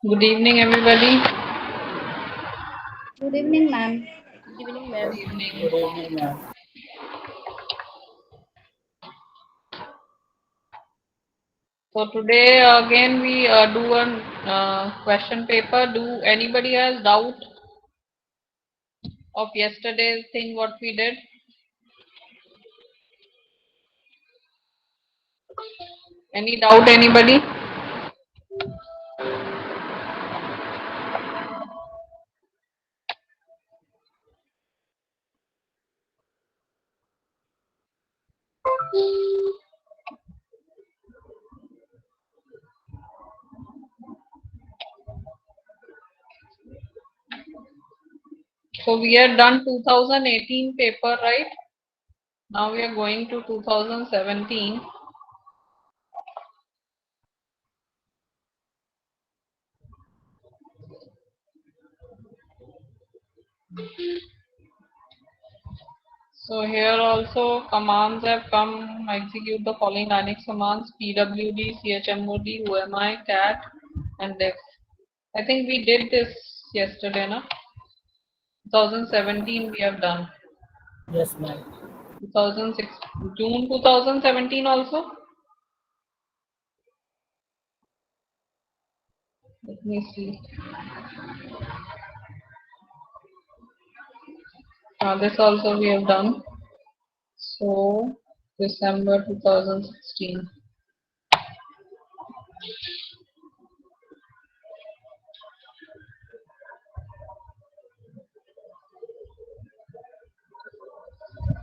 Good evening, everybody. Good evening, ma'am. Good evening, Good ma'am. evening. Good evening, ma'am. So today again we do a question paper. Do anybody has doubt of yesterday's thing what we did? Any doubt, anybody? So we had done 2018 paper, right? Now we are going to 2017. So here also commands have come. Execute the following Linux commands: pwd, chmod, whoami, cat, and def. I think we did this yesterday, no? 2017 we have done. Yes, ma'am. 2006 June 2017 also. Let me see. This also we have done. So December 2016.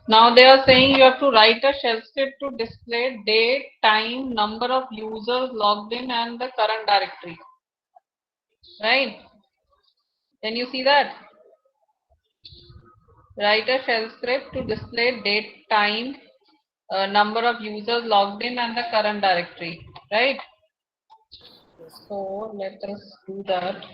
Now they are saying you have to write a shell script to display date, time, number of users logged in, and the current directory. Right? Can you see that? Write a shell script to display date, time, number of users logged in, and the current directory. Right? So let us do that.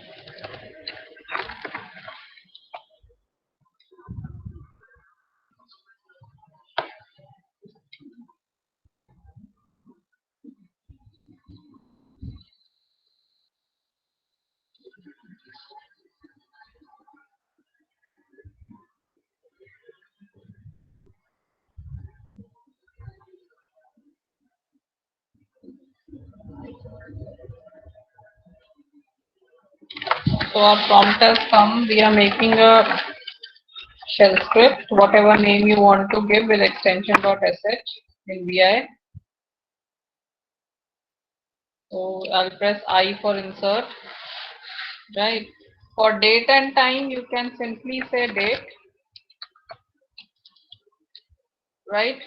So our prompt has come. We are making a shell script, whatever name you want to give with extension.sh in VI. So I'll press I for insert. Right. For date and time, you can simply say date. Right.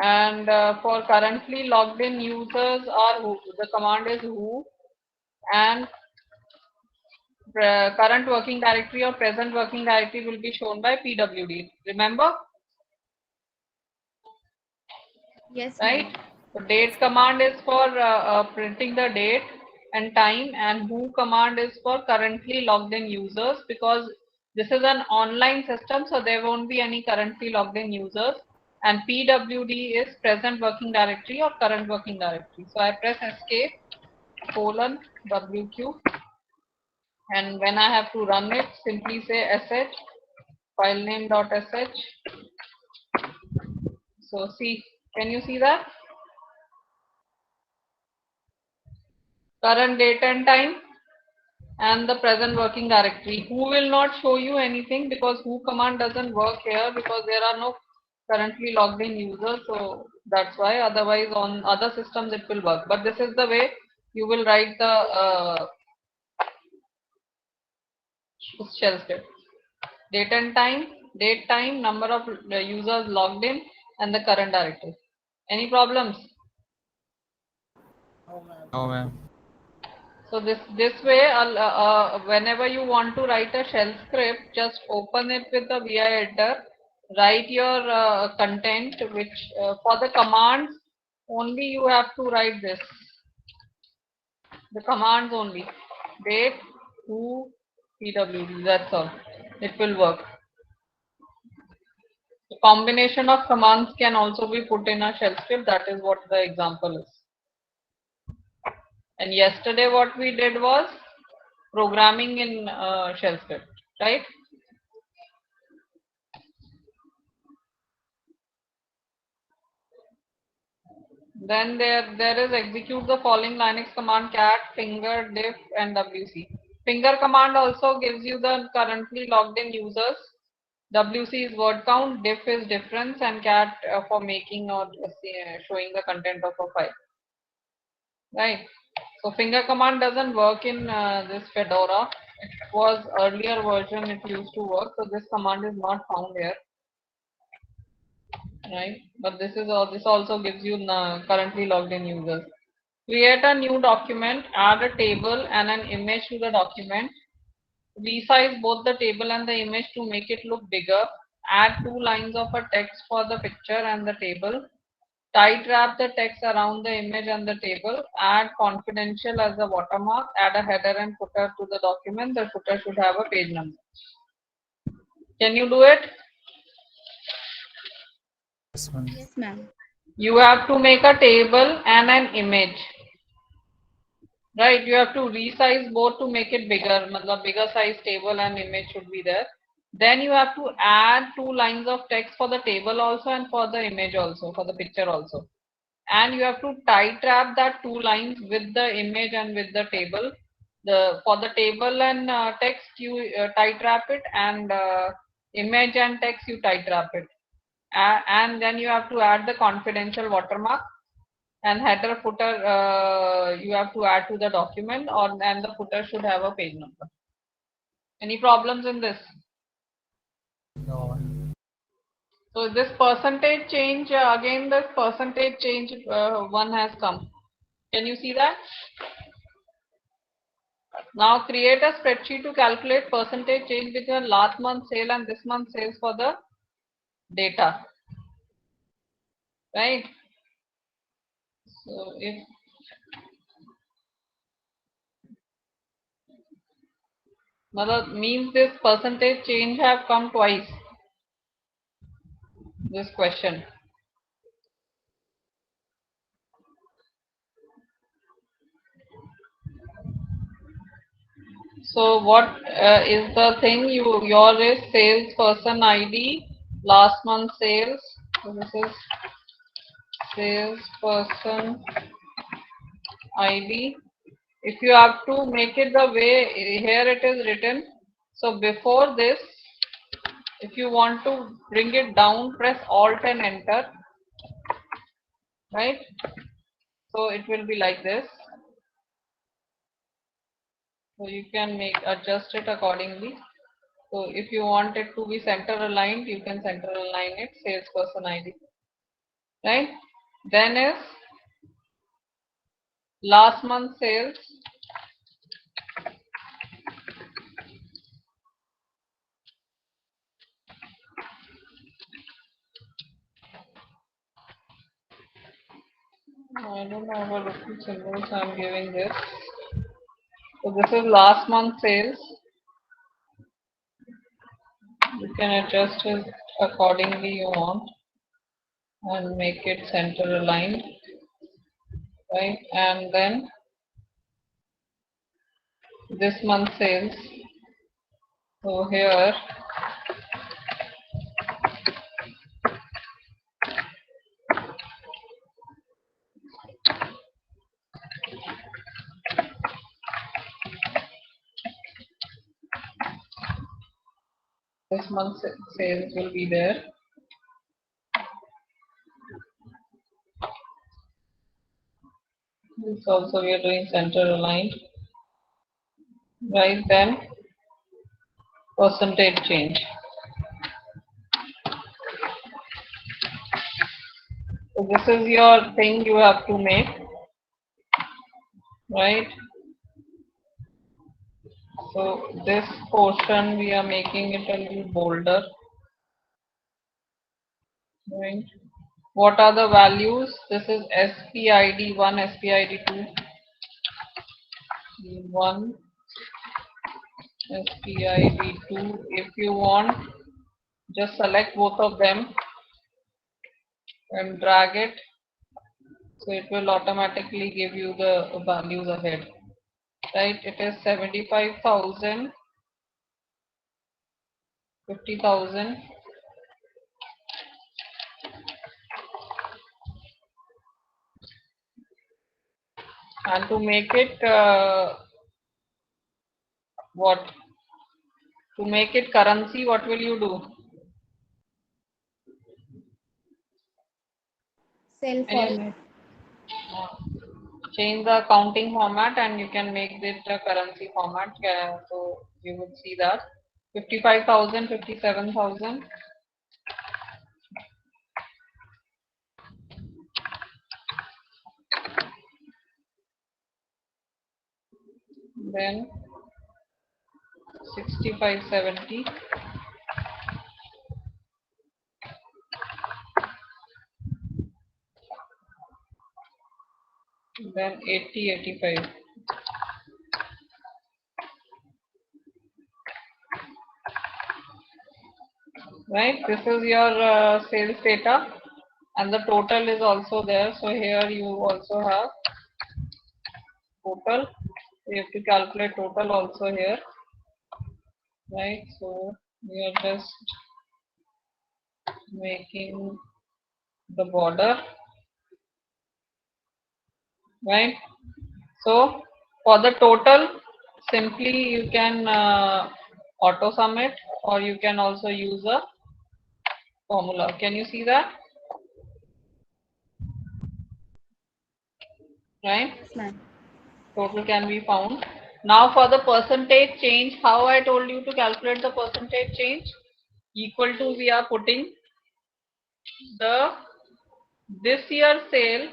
And for currently logged in users are who, the command is who, and current working directory or present working directory will be shown by pwd. Remember? Yes, Right? ma'am. So date command is for printing the date and time, and who command is for currently logged in users, because this is an online system, so there won't be any currently logged in users. And pwd is present working directory or current working directory. So I press escape :wq, and when I have to run it, simply say sh filename.sh. So see, can you see that? Current date and time and the present working directory. Who will not show you anything, because who command doesn't work here because there are no currently logged in users. So that's why. Otherwise on other systems it will work. But this is the way you will write the shell script. Date, time, number of users logged in, and the current directory. Any problems? No, ma'am. No, ma'am. So this way, whenever you want to write a shell script, just open it with the VI editor, write your content, which for the commands only you have to write this. The commands only, date, who, pwd. That's all. It will work. The combination of commands can also be put in a shell script. That is what the example is. And yesterday what we did was programming in shell script, right? Then there is execute the following Linux command: cat, finger, diff, and wc. Finger command also gives you the currently logged in users. WC is word count, diff is difference, and cat for making or showing the content of a file. Right. So finger command doesn't work in this Fedora. It was earlier version it used to work. So this command is not found here. Right. But this also gives you currently logged in users. Create a new document, add a table and an image to the document. Resize both the table and the image to make it look bigger. Add 2 lines of a text for the picture and the table. Tight wrap the text around the image and the table. Add confidential as a watermark. Add a header and footer to the document. The footer should have a page number. Can you do it? Yes, ma'am. Yes, ma'am. You have to make a table and an image. Right, you have to resize both to make it bigger. Matlab bigger size table and image should be there. Then you have to add 2 lines of text for the table also and for the image also, for the picture also. And you have to tight wrap that 2 lines with the image and with the table. For the table and text you tight wrap it, and image and text you tight wrap it. And then you have to add the confidential watermark, and header footer you have to add to the document, and the footer should have a page number. Any problems in this? No. So this percentage change, again this percentage change one has come. Can you see that? Now create a spreadsheet to calculate percentage change between last month sale and this month sales for the data. Right? So if means this percentage change have come twice. This question. So what is the thing? Your is salesperson ID, last month sales. So this is salesperson ID. If you have to make it the way here it is written, so before this, if you want to bring it down, press Alt and Enter. Right? So it will be like this. So you can adjust it accordingly. So if you want it to be center aligned, you can center align it, salesperson ID. Right? Then is last month sales. I don't know what different symbols I'm giving this. So this is last month sales. You can adjust it accordingly you want and make it center aligned. Right? And then this month sales. So here this month sales will be there. This also we are doing center aligned. Right? Then percentage change. So this is your thing you have to make. Right? So this portion we are making it a little bolder. Right? What are the values? This is SPID1, SPID2, 1, SPID2. If you want, just select both of them and drag it. So it will automatically give you the values ahead. right? It is 75,000, 50,000, and to make it what? To make it currency, what will you do? Cell Can you format. change the accounting format and you can make it a currency format? So you would see that 55,000, 57,000. Then 65, 70. Then 80, 85. Right, this is your sales data, and the total is also there. So here you also have total. You have to calculate total also here, right? So we are just making the border, right? So for the total, simply you can auto sum it, or you can also use a formula. Can you see that? Right? Yes, ma'am. Total can be found. Now for the percentage change, how I told you to calculate the percentage change? Equal to, we are putting the this year sale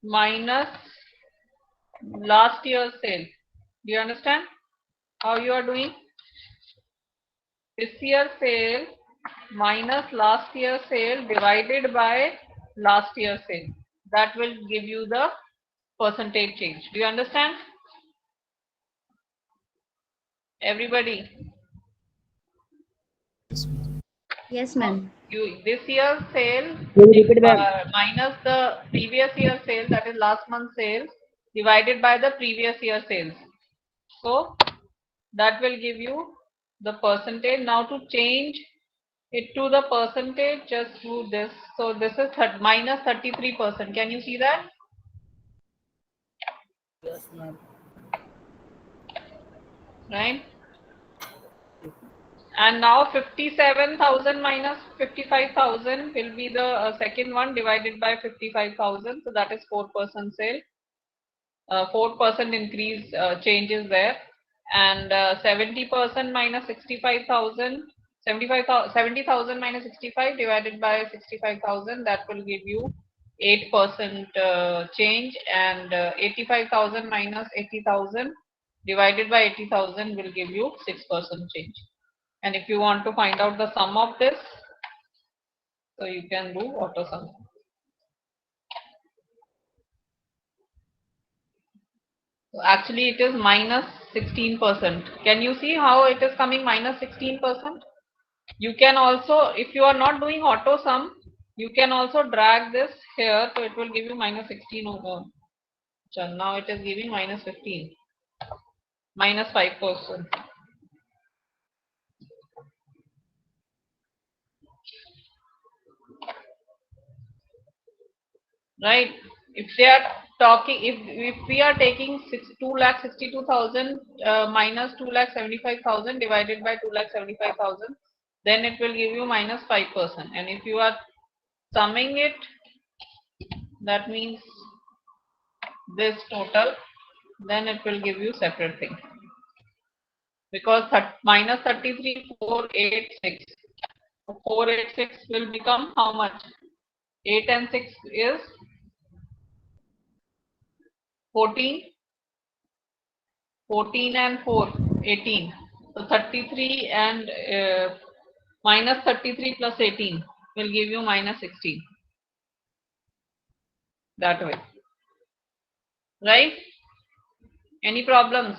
minus last year's sale. Do you understand how you are doing? This year sale minus last year sale divided by last year sale. That will give you the percentage change. Do you understand? Everybody? Yes, ma'am. Yes, ma'am. You this year's sale Repeat, ma'am. minus the previous year sale, that is last month's sales, divided by the previous year sales. So that will give you the percentage. Now to change it to the percentage, just do this. So this is minus 33%. Can you see that? Yes, ma'am. Right? And now 57,000 minus 55,000 will be the second one, divided by 55,000. So that is 4% sale. 4% increase changes there, and 70% minus 65,000, 70,000 minus 65 divided by 65,000, that will give you 8% change, and 85,000 minus 80,000 divided by 80,000 will give you 6% change. And if you want to find out the sum of this, so you can do auto sum. So actually it is minus 16%. Can you see how it is coming minus 16%? You can also, if you are not doing auto sum, you can also drag this here, so it will give you minus 16 over. Now it is giving minus 15, minus 5%. Right? If they are talking, if we are taking 2,62,000 minus 2,75,000 divided by 2,75,000, then it will give you minus 5%. And if you are summing it, that means this total, then it will give you separate thing, because minus 33,486. So 486 will become how much? 8 and 6 is 14. 14 and 4, 18. So 33 and minus 33 plus 18 will give you minus 16. That way. Right? Any problems?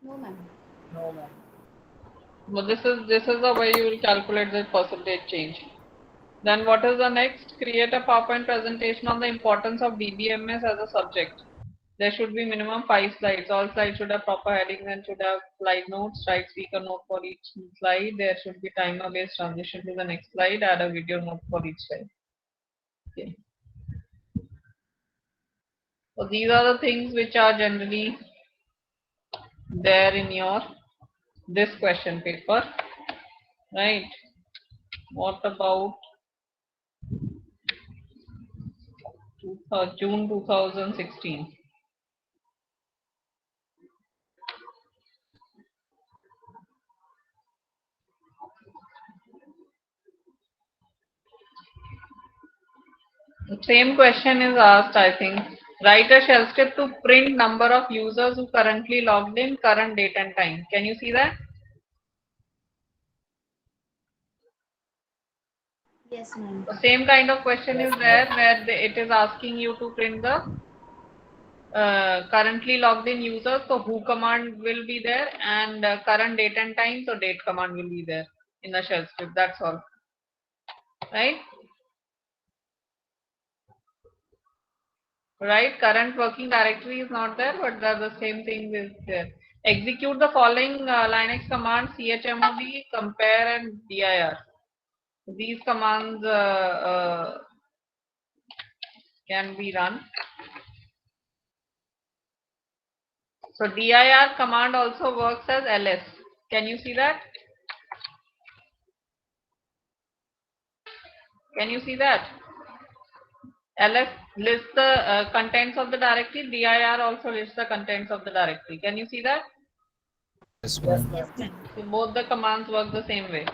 No, ma'am. No, ma'am. Well, this is the way you will calculate the percentage change. Then what is the next? Create a PowerPoint presentation on the importance of DBMS as a subject. There should be minimum 5 slides. All slides should have proper headings and should have slide notes. Write speaker note for each slide. There should be timer based transition to the next slide. Add a video note for each slide. Okay. So these are the things which are generally there in your this question paper, right? What about June 2016? The same question is asked, I think. Write a shell script to print number of users who currently logged in, current date and time. Can you see that? Yes, ma'am. The same kind of question Yes, is there ma'am. where it is asking you to print the currently logged in users. So who command will be there, and current date and time. So date command will be there in the shell script. That's all, right? Right, current working directory is not there, but the same thing is there. Execute the following Linux commands: chmod, compare, and dir. These commands can be run. So dir command also works as ls. Can you see that? Can you see that? ls lists the contents of the directory. Dir also lists the contents of the directory. Can you see that? Yes, Yes, ma'am. Yes, ma'am. ma'am. So both the commands work the same way.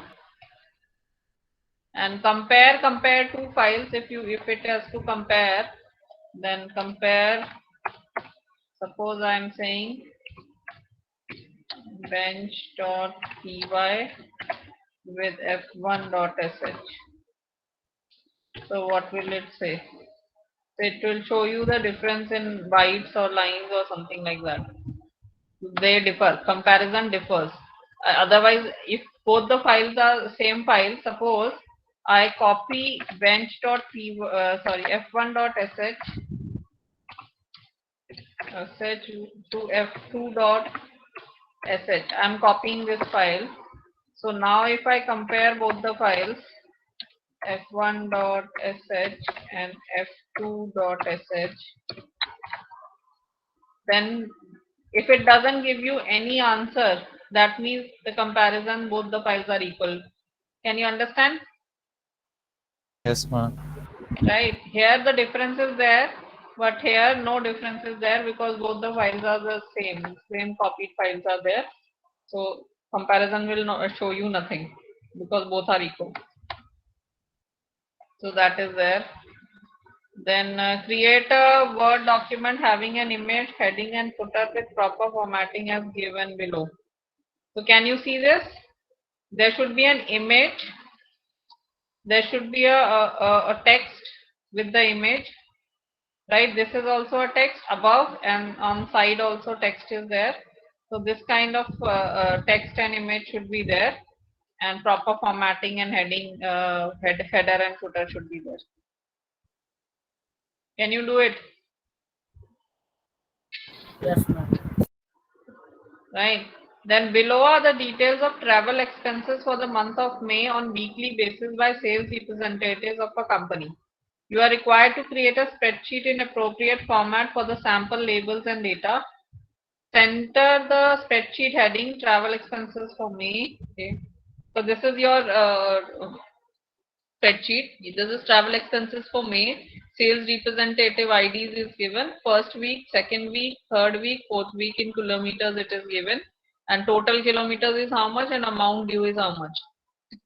And compare two files. If it has to compare, then compare. Suppose I am saying bench.py with f1.sh. So what will it say? It will show you the difference in bytes or lines or something like that. They differ. Comparison differs. Otherwise, if both the files are same file, suppose I copy bench.py, f1.sh to f2.sh. I'm copying this file. So now if I compare both the files, f1.sh and f2.sh, then if it doesn't give you any answer, that means the comparison, both the files are equal. Can you understand? Yes, ma'am. Right, here the difference is there, but here no difference is there because both the files are the same copied files are there. So comparison will not show you nothing because both are equal. So that is there. Then create a Word document having an image, heading and footer with proper formatting as given below. So can you see this? There should be an image. There should be a text with the image. Right, this is also a text above, and on side also text is there. So this kind of text and image should be there, and proper formatting and heading, header and footer should be there. Can you do it? Yes, ma'am. Right. Then below are the details of travel expenses for the month of May on weekly basis by sales representatives of a company. You are required to create a spreadsheet in appropriate format for the sample labels and data. Center the spreadsheet heading travel expenses for May. Okay. So this is your spreadsheet. This is travel expenses for May. Sales representative IDs is given. First week, second week, third week, fourth week in kilometers it is given. And total kilometers is how much and amount due is how much.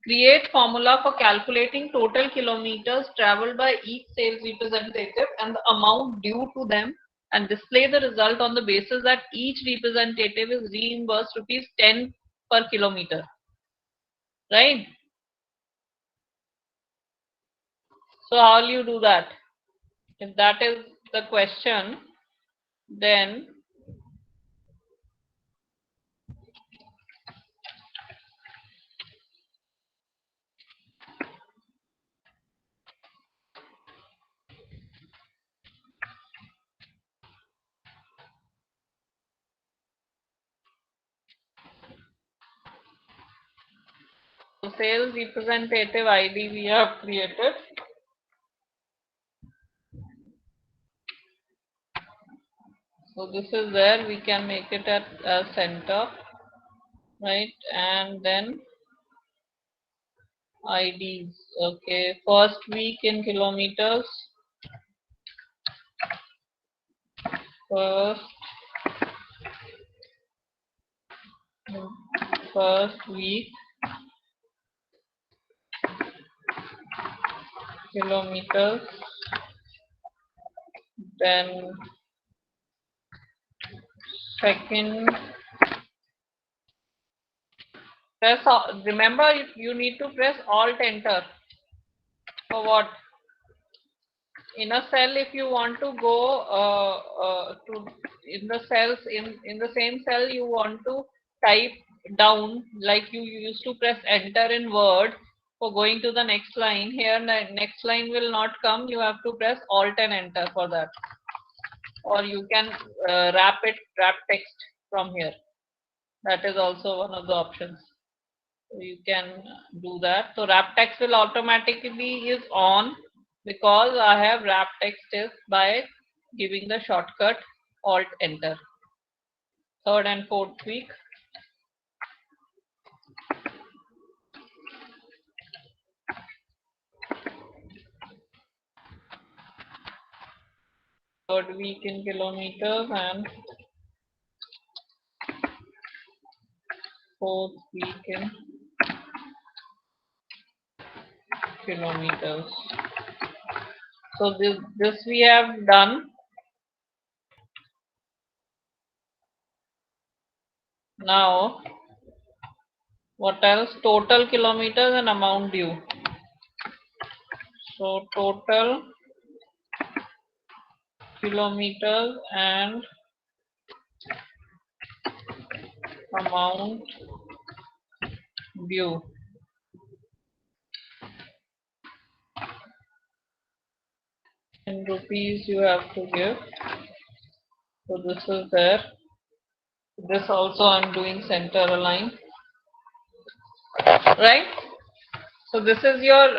Create formula for calculating total kilometers traveled by each sales representative and the amount due to them, and display the result on the basis that each representative is reimbursed rupees 10 per kilometer. Right? So how will you do that? If that is the question, then sales representative ID we have created. So this is where we can make it at center, right? And then IDs. Okay, first week in kilometers. First week kilometers. Then second. Press. Remember, you need to press Alt Enter. For what? In a cell, if you want to go to in the cells in the same cell, you want to type down like you used to press enter in Word for going to the next line. Here, the next line will not come. You have to press Alt and Enter for that, or you can wrap text from here. That is also one of the options. So you can do that. So wrap text will automatically is on because I have wrap text is by giving the shortcut Alt Enter. Third and fourth week. Third week in kilometers and fourth week in kilometers. So this we have done. Now what else? Total kilometers and amount due. So total kilometers and amount due. In rupees you have to give. So this is there. This also I'm doing center align. Right? So this is your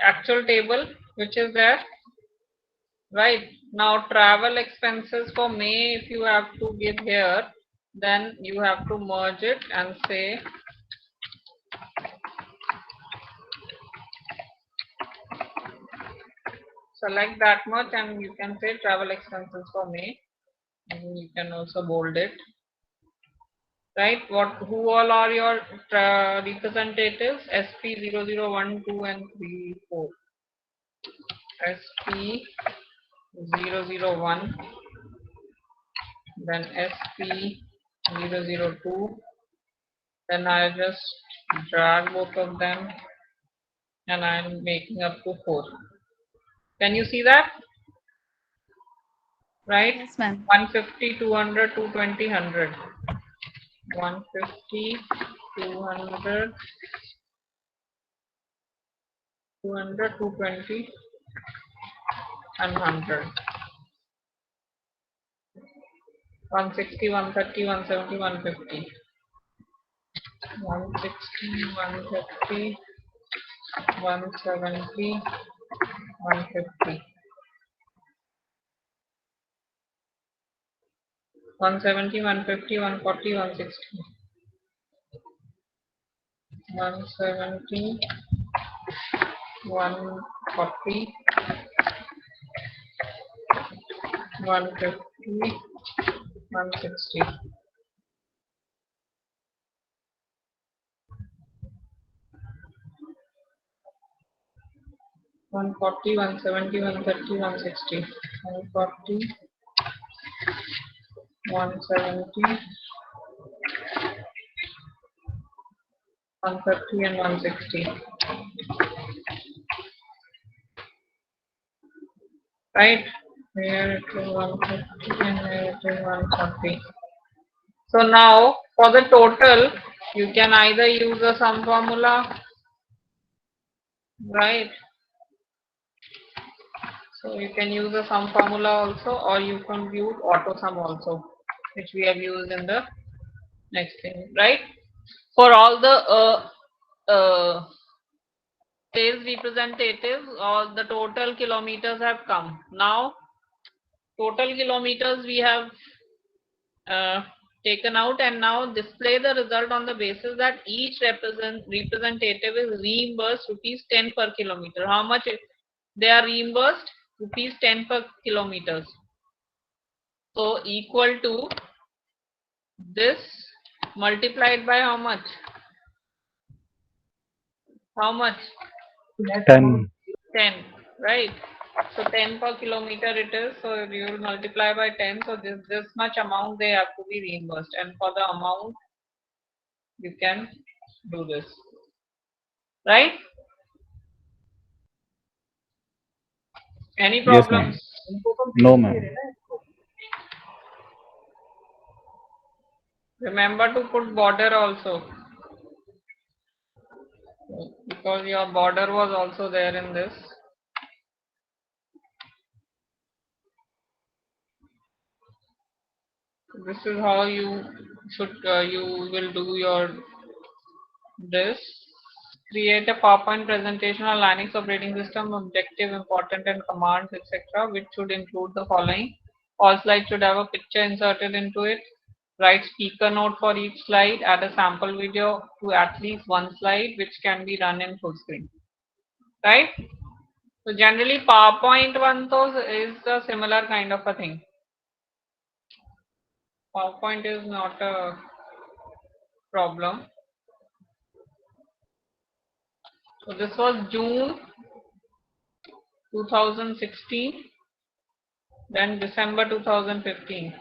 actual table which is there. Right? Now travel expenses for May, if you have to give here, then you have to merge it and say select that much and you can say travel expenses for May, and you can also bold it. Right? Who all are your representatives? SP 0012 and 34. SP 001, then SP 002. Then I just drag both of them and I'm making up to 4. Can you see that? Right? Yes, ma'am. 150, 200, 220, 100. 150, 200, 200, 220, and 100. 160, 130, 170, 150. 160, 130, 170, 150. 170, 150, 140, 160. 170, 140, 150, 160. 140, 170, 130, 160. 140, 170, 130 and 160. Right? Here it is 150 and here it is 140. So now for the total, you can either use a sum formula, right? So you can use a sum formula also, or you can use auto sum also, which we have used in the next thing, right? For all the sales representatives, or the total kilometers have come. Now, total kilometers we have taken out, and now display the result on the basis that each representative is reimbursed rupees 10 per kilometer. How much they are reimbursed? Rupees 10 per kilometers. So equal to this multiplied by how much? How much? 10. 10, right? So 10 per kilometer it is. So you will multiply by 10. So this much amount they have to be reimbursed. And for the amount, you can do this, right? Any Yes, ma'am. problems? No, ma'am. Remember to put border also, because your border was also there in this. This is how you should you will do your this. Create a PowerPoint presentation on Linux operating system, objective, important, and commands, etc., which should include the following. All slides should have a picture inserted into it. Write speaker note for each slide. Add a sample video to at least one slide, which can be run in full screen. Right? So generally, PowerPoint one is a similar kind of a thing. PowerPoint is not a problem. So this was June 2016, then December 2015.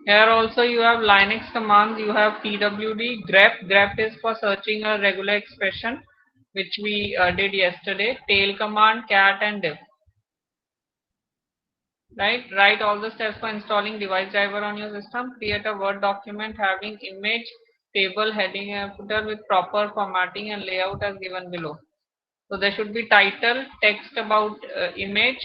Here also you have Linux commands, you have pwd, grep. Grep is for searching a regular expression, which we did yesterday. Tail command, cat, and diff. Right? Write all the steps for installing device driver on your system. Create a Word document having image, table, heading, and footer with proper formatting and layout as given below. So there should be title, text about image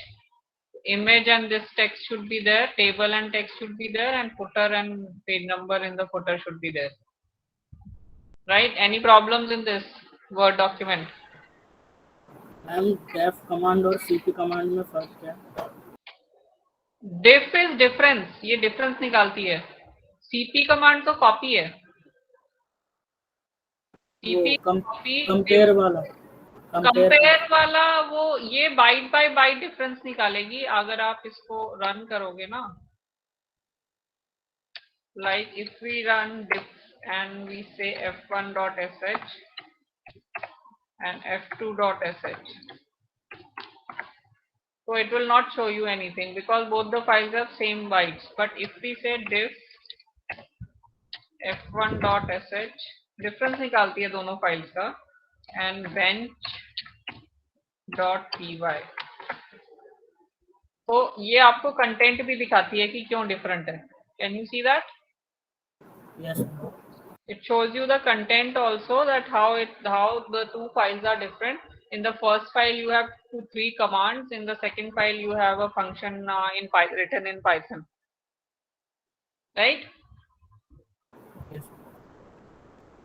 and this text should be there, table and text should be there, and footer and page number in the footer should be there. Right? Any problems in this Word document? Ma'am def command और cp command में फर्क क्या है? Diff is difference, ये difference निकालती है. cp command तो copy है. cp कॉपी, कंपेयर वाला कंपेयर वाला वो ये बाइट बाय बाइट डिफरेंस निकालेगी अगर आप इसको रन करोगे ना. Like if we run diff and we say f1.sh and f2.sh, so it will not show you anything because both the files have same bytes. But if we say diff f1.sh, difference निकालती है दोनों files का, and bench.py, तो ये आपको content भी दिखाती है कि क्यों डिफरेंट है. Can you see that? Yes. It shows you the content also, that how the two files are different. In the first file you have 2-3 commands. In the second file you have a function written in Python. Right? Yes.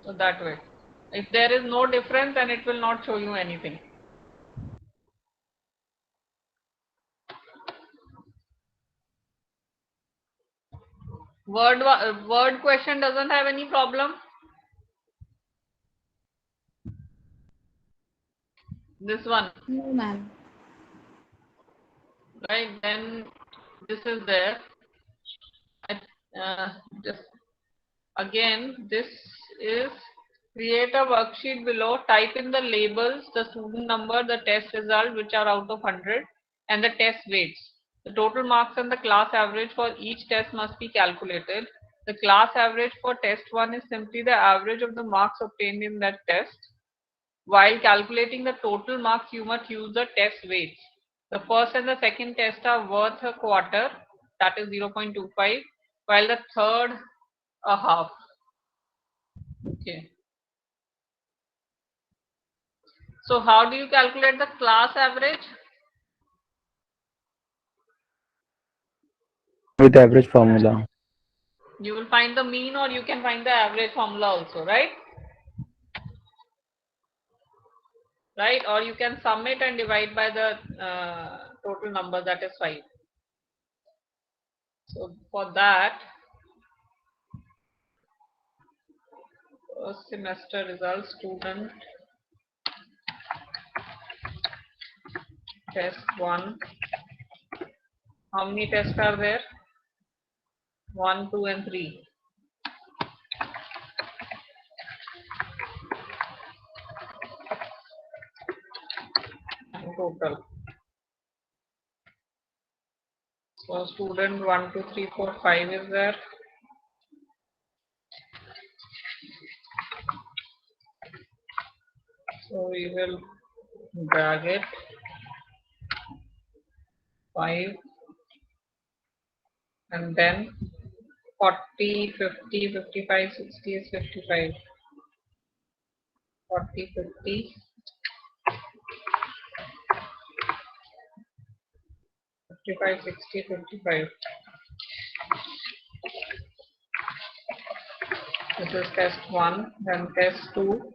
So that way. If there is no difference, then it will not show you anything. Word question doesn't have any problem. This one. No, ma'am. Right? Then this is there. Just again, this is create a worksheet below. Type in the labels, the student number, the test result, which are out of 100, and the test weights. The total marks and the class average for each test must be calculated. The class average for test 1 is simply the average of the marks obtained in that test. While calculating the total marks, you must use the test weights. The first and the second test are worth a quarter, that is 0.25, while the third a half. Okay. So how do you calculate the class average? with the average formula. You will find the mean, or you can find the average formula also, right? Right, or you can sum it and divide by the total number, that is 5. So for that, first semester results, student test 1. How many tests are there? 1, 2 and 3. And total. So student 1, 2, 3, 4, 5 is there. So we will drag it 5 and then 40, 50, 55, 60 is 55. 40, 50, 55, 60, 55. This is test 1, then test 2,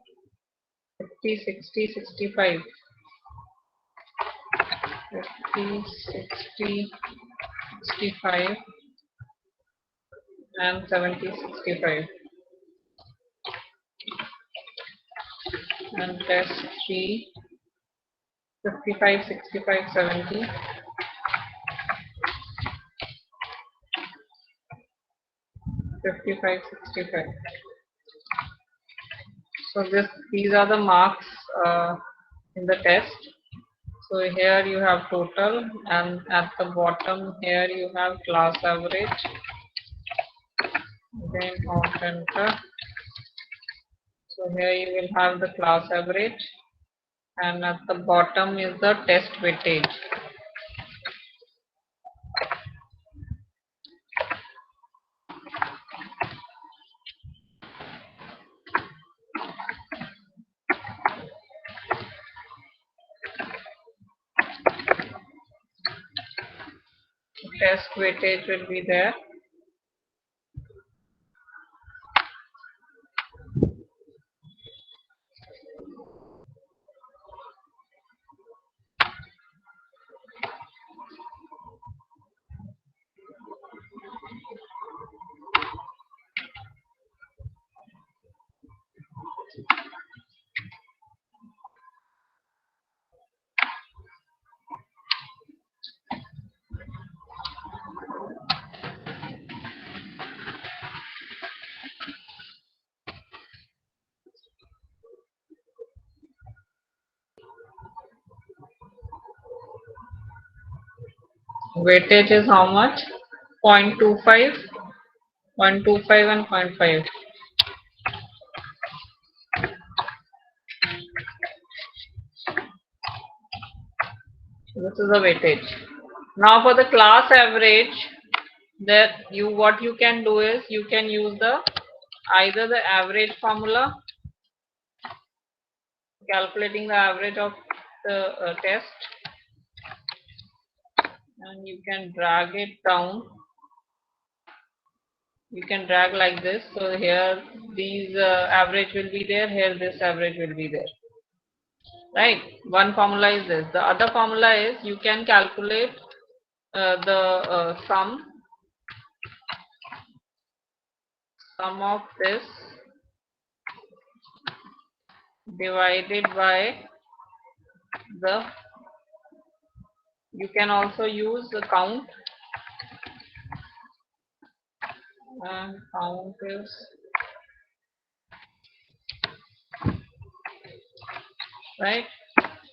50, 60, 65. 50, 60, 65 and 70, 65. And test 3, 55, 65, 70. 55, 65. So these are the marks in the test. So here you have total, and at the bottom here you have class average. Then Alt Enter. So here you will have the class average, and at the bottom is the test weightage. Test weightage will be there. Weightage is how much? 0.25, 0.25 and 0.5. This is the weightage. Now for the class average, what you can do is you can use either the average formula, calculating the average of the test, and you can drag it down. You can drag like this. So here these average will be there, here this average will be there. Right, one formula is this. The other formula is you can calculate the sum of this divided by the, you can also use the count, and count is right.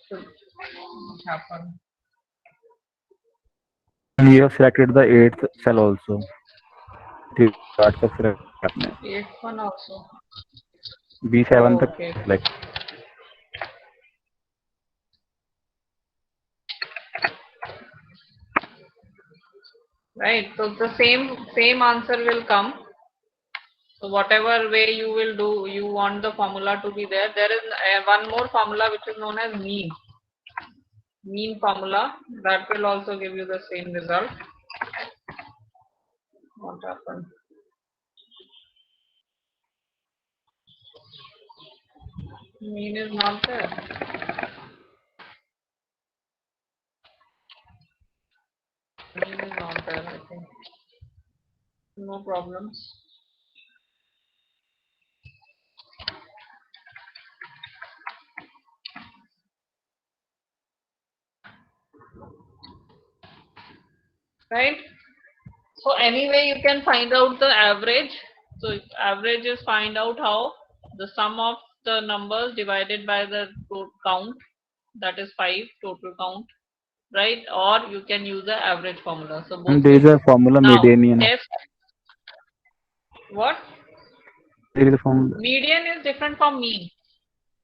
So what happened? And you have selected the 8th cell also. WhatsApp select आपने 8th one also. B7 तक Okay. select. Right, so the same answer will come. So whatever way you will do, you want the formula to be there. There is one more formula which is known as mean formula, that will also give you the same result. What happened? Mean is not there. Mean is not there, I think. No problems. Right? So anyway, you can find out the average. So average is find out how the sum of the numbers divided by the count, that is 5 total count, right? Or you can use the average formula. So both And there is ways. a formula Now median. test what? There is a formula. Median is different from mean.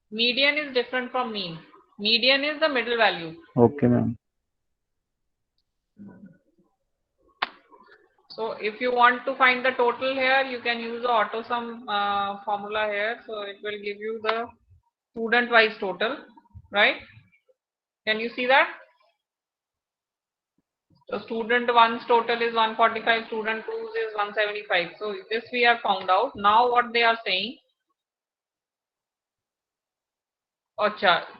Median is different from mean. Median is the middle value. Okay, ma'am. So if you want to find the total here, you can use the auto sum formula here. So it will give you the student wise total, right? Can you see that? So student 1's total is 145, student 2's is 175. So this we have found out. Now what they are saying,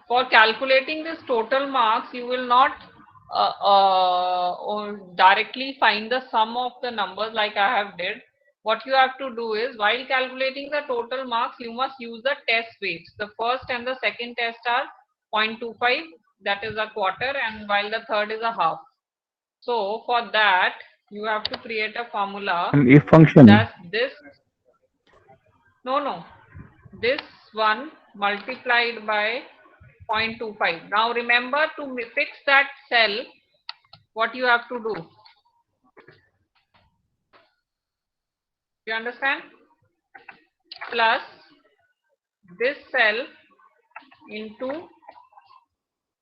for calculating this total marks, you will not directly find the sum of the numbers like I have did. What you have to do is, while calculating the total marks, you must use the test weights. The first and the second test are 0.25, that is a quarter, and while the third is a half. So for that, you have to create a formula. And if function. That this, no, this one multiplied by 0.25. Now remember, to fix that cell, what you have to do? You understand? Plus this cell into,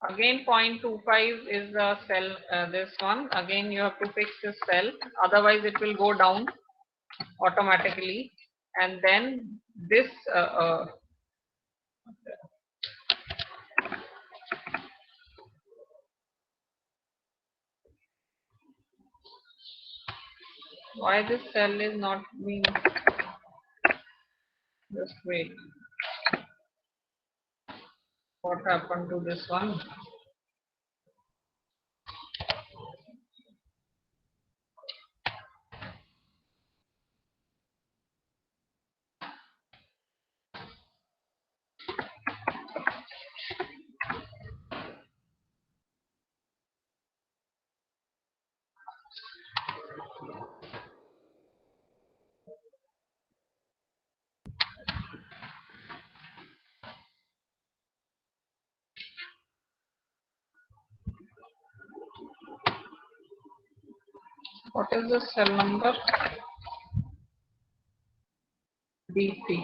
again 0.25 is the cell, this one. Again you have to fix this cell, otherwise it will go down automatically. And then this why this cell is not being, just wait, what happened to this one? What is the cell number? B3.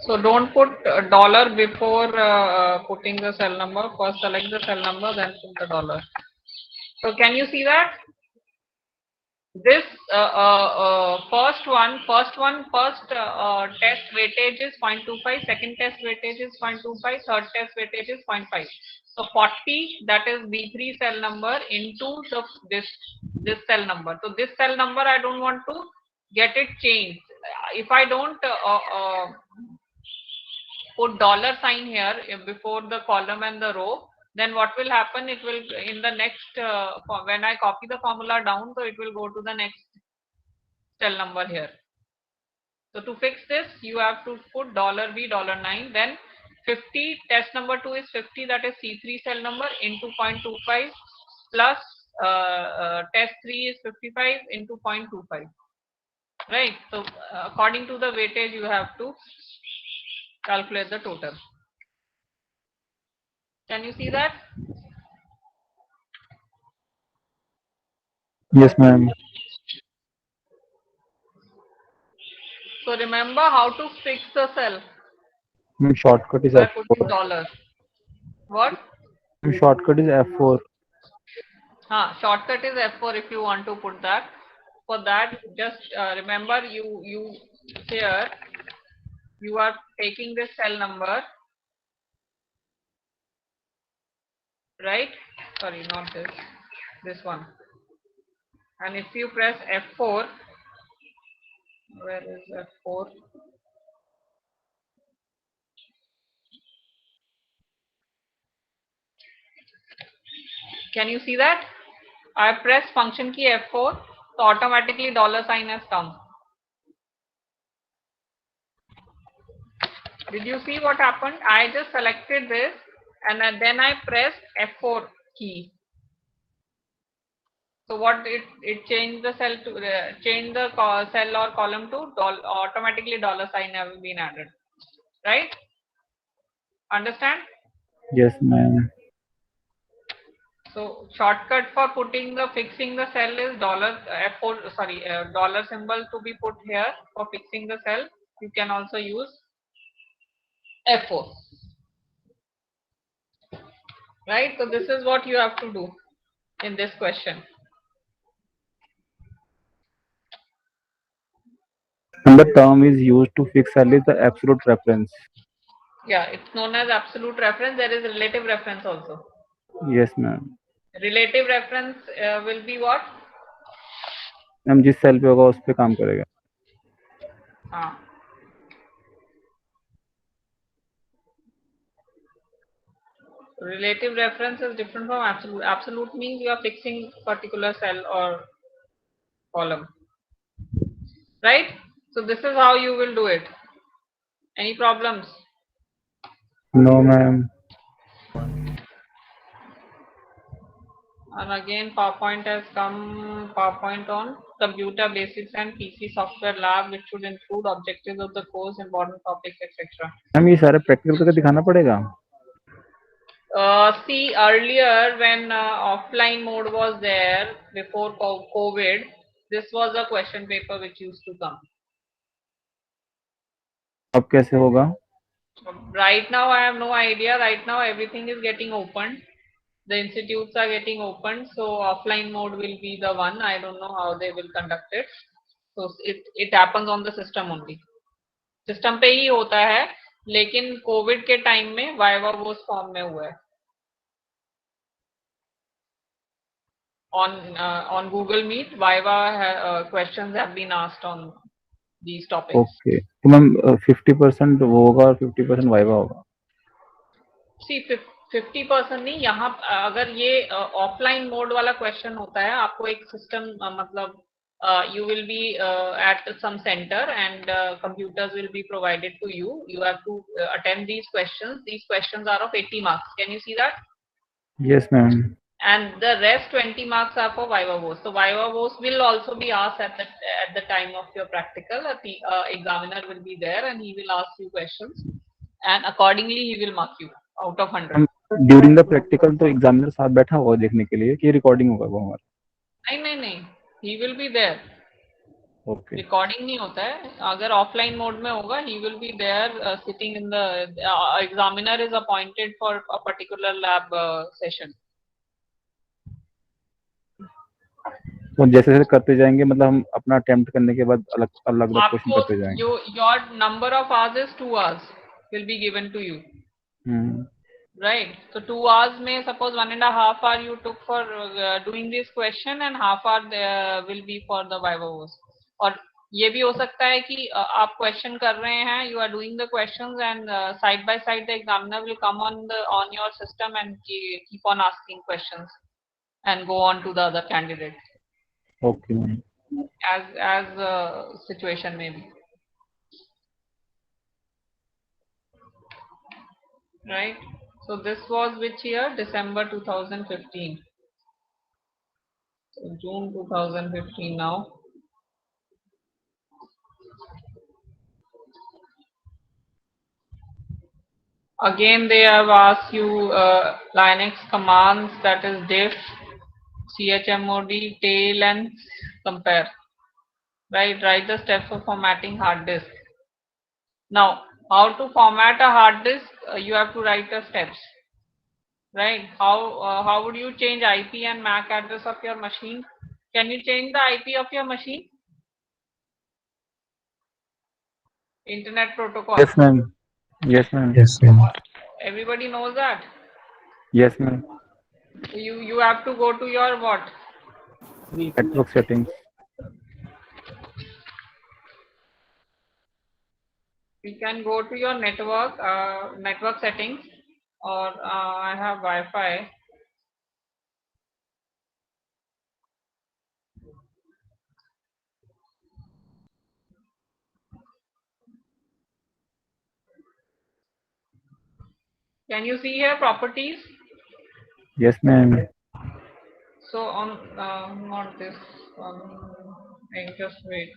So don't put dollar before putting the cell number. First select the cell number, then put the dollar. So can you see that? This first test weightage is 0.25, second test weightage is 0.25, third test weightage is 0.5. So 40, that is B3 cell number, into this cell number. So this cell number I don't want to get it changed. If I don't put dollar sign here before the column and the row, then what will happen? It will, in the next, when I copy the formula down, so it will go to the next cell number here. So to fix this, you have to put $B $9, then 50, test number 2 is 50, that is C3 cell number, into 0.25, plus test 3 is 55 into 0.25. Right? So according to the weightage, you have to calculate the total. Can you see that? Yes, ma'am. So remember how to fix the cell Shortcut is by putting F4. dollar. What? Shortcut is F4. Shortcut is F4 if you want to put that. For that, just remember you here you are taking this cell number, right? Sorry, not this one. And if you press F4, where is F4? Can you see that? I press function key F4, so automatically $sign has come. Did you see what happened? I just selected this and then I pressed F4 key. So what it changed the cell to change the cell or column to automatically $sign have been added, right? Understand? Yes, ma'am. So shortcut for fixing the cell is F4. Sorry, dollar symbol to be put here for fixing the cell. You can also use F4, right? So this is what you have to do in this question. And the term is used to fix cell is the absolute reference. Yeah, it's known as absolute reference. There is relative reference also. Yes, ma'am. Relative reference will be what? Ma'am जिस cell पे होगा उस पे काम करेगा. Relative reference is different from absolute. Absolute means you are fixing particular cell or column, right? So this is how you will do it. Any problems? No, ma'am. And again, PowerPoint has come. PowerPoint on computer basics and PC software lab, which should include objectives of the course, important topics, etc. Ma'am ये सारे practical करके दिखाना पड़ेगा. See, earlier when offline mode was there before COVID, this was a question paper which used to come. अब कैसे होगा? Right now, I have no idea. Right now, everything is getting opened. The institutes are getting opened, so offline mode will be the one. I don't know how they will conduct it. So it happens on the system only. System पे ही होता है, लेकिन Covid के time में viva वो form में हुआ है. On Google Meet, Viva questions have been asked on these topics. Okay. तो मैम 50% वो होगा और 50% वाइवा होगा. See, 50% नहीं, यहाँ अगर ये ऑफलाइन मोड वाला क्वेश्चन होता है, आपको एक सिस्टम मतलब you will be at some center and computers will be provided to you. You have to attend these questions. These questions are of 80 marks. Can you see that? Yes, ma'am. And the rest 20 marks are for Viva Voce. So Viva Voce will also be asked at the time of your practical. The examiner will be there and he will ask you questions, and accordingly he will mark you out of 100. During the practical तो examiner साथ बैठा होगा देखने के लिए कि recording होगा वो हमारा. नहीं, he will be there. Okay. Recording नहीं होता है. अगर ऑफलाइन मोड में होगा, he will be there sitting in the examiner is appointed for a particular lab session. तो जैसे जैसे करते जाएंगे मतलब हम अपना अटेम्प्ट करने के बाद अलग अलग क्वेश्चन करते जाएंगे. your number of hours is 2 hours will be given to you. Right. So 2 hours में suppose 1.5 hour you took for doing this question and half hour will be for the Viva Voce. और ये भी हो सकता है कि आप question कर रहे हैं, you are doing the questions and side by side the examiner will come on your system and keep on asking questions and go on to the other candidate. Okay. As situation may be. Right. So this was which year? December 2015. So June 2015 now. Again, they have asked you Linux commands, that is diff, chmod, tail, and compare. Right. Write the steps for formatting hard disk. Now, how to format a hard disk? You have to write the steps. right? How would you change IP and MAC address of your machine? Can you change the IP of your machine? Internet protocol. Yes, ma'am. Yes, ma'am. Yes, ma'am. Everybody knows that. Yes, ma'am. You have to go to your what? Network settings. You can go to your network settings, or I have Wi-Fi. Can you see here properties? Yes, ma'am. So on not this one. Just wait.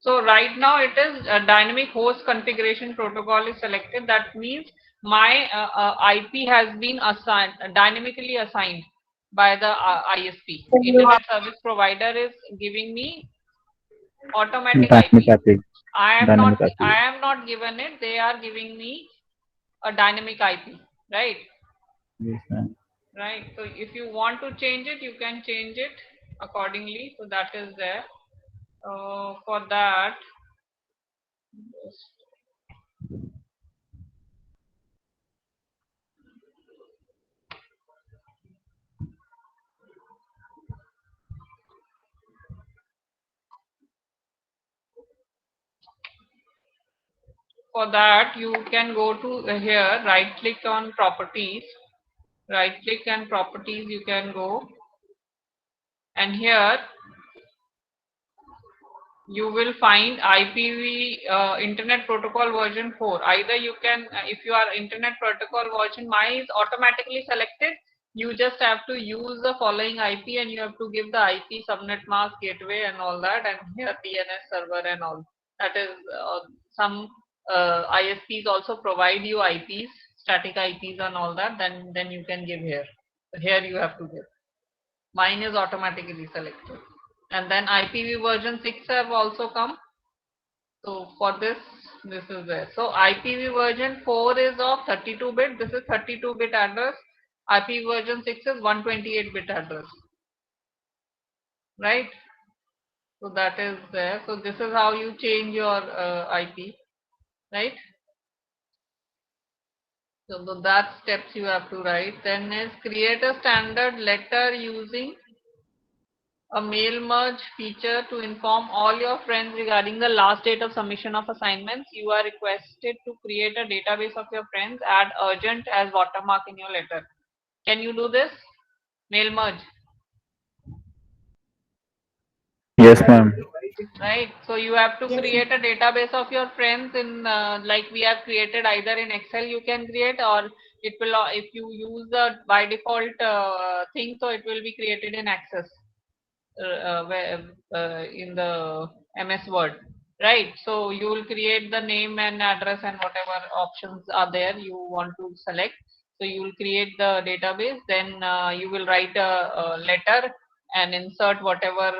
So right now it is dynamic host configuration protocol is selected. That means my IP has been assigned dynamically assigned by the ISP. Internet service provider is giving me automatic Dynamic IP. IP. Dynamic IP. I am not given it. They are giving me a dynamic IP, right? Yes, ma'am. Right. So if you want to change it, you can change it accordingly. So that is there. For that, you can go to here, right click on properties, right click and properties you can go, and here you will find IPv Internet Protocol version 4. Either you can, if you are Internet Protocol version, mine is automatically selected. You just have to use the following IP and you have to give the IP, subnet mask, gateway and all that, and here DNS server and all. That is some ISPs also provide you IPs, static IPs and all that, then you can give here. So here you have to give. Mine is automatically selected. And then IPv version 6 have also come. So for this is there. So IPv version 4 is of 32-bit. This is 32-bit address. IP version 6 is 128-bit address. Right? So that is there. So this is how you change your IP. Right? So that steps you have to write. Then is create a standard letter using a mail merge feature to inform all your friends regarding the last date of submission of assignments. You are requested to create a database of your friends, add urgent as watermark in your letter. Can you do this? Mail merge. Yes, ma'am. Right. So you have to Yes, create a database of your friends in like we have created either in Excel you can create, or it will if you use the by default thing, so it will be created in Access. In the MS Word, right? So you will create the name and address and whatever options are there you want to select. So you will create the database, then you will write a letter and insert whatever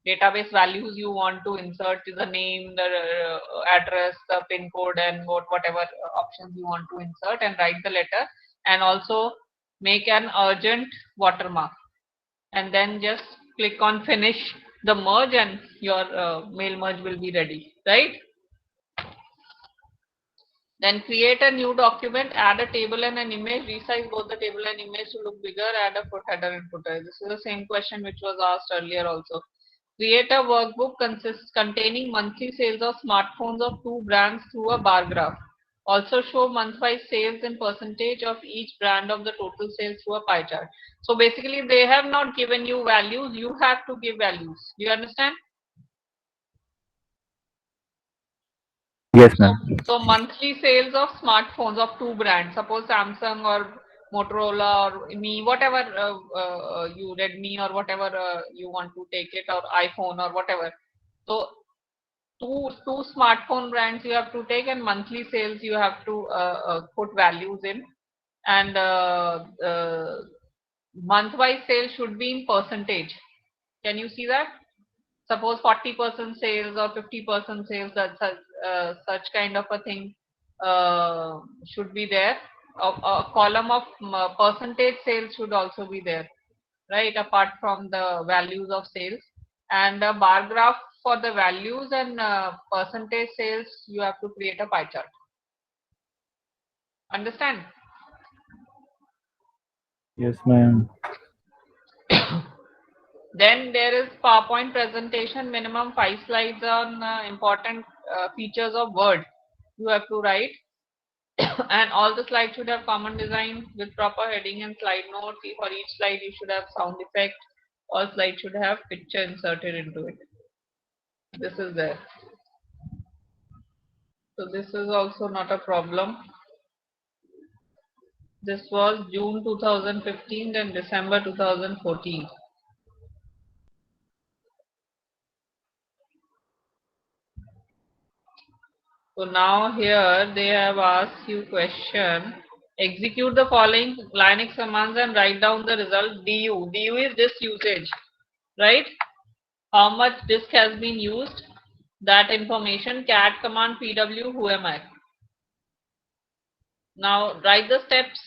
database values you want to insert, the name, the address, the pin code, and whatever options you want to insert, and write the letter, and also make an urgent watermark, and then just click on finish the merge and your mail merge will be ready, right? Then create a new document, add a table and an image, resize both the table and image to look bigger, add a header and footer. This is the same question which was asked earlier also. Create a workbook containing monthly sales of smartphones of 2 brands through a bar graph. Also show month-wise sales in percentage of each brand of the total sales through a pie chart. So basically they have not given you values, you have to give values. Do you understand? Yes, ma'am. So monthly sales of smartphones of 2 brands, suppose Samsung or Motorola or Me, whatever you Redmi or whatever you want to take it, or iPhone or whatever. So two smartphone brands you have to take, and monthly sales you have to put values in, and month-wise sales should be in percentage. Can you see that? Suppose 40% sales or 50% sales, such kind of a thing should be there. A column of percentage sales should also be there, right, apart from the values of sales, and a bar graph for the values and percentage sales. You have to create a pie chart. Understand? Yes, ma'am. Then there is PowerPoint presentation, minimum 5 slides on important features of Word. You have to write, and all the slides should have common design with proper heading and slide notes. For each slide, you should have sound effect. All slides should have picture inserted into it. This is there. So this is also not a problem. This was June 2015, then December 2014. So now here they have asked you question. Execute the following Linux commands and write down the result. DU. DU is disk usage, right? How much disk has been used? That information. Cat command PW. Who am I? Now write the steps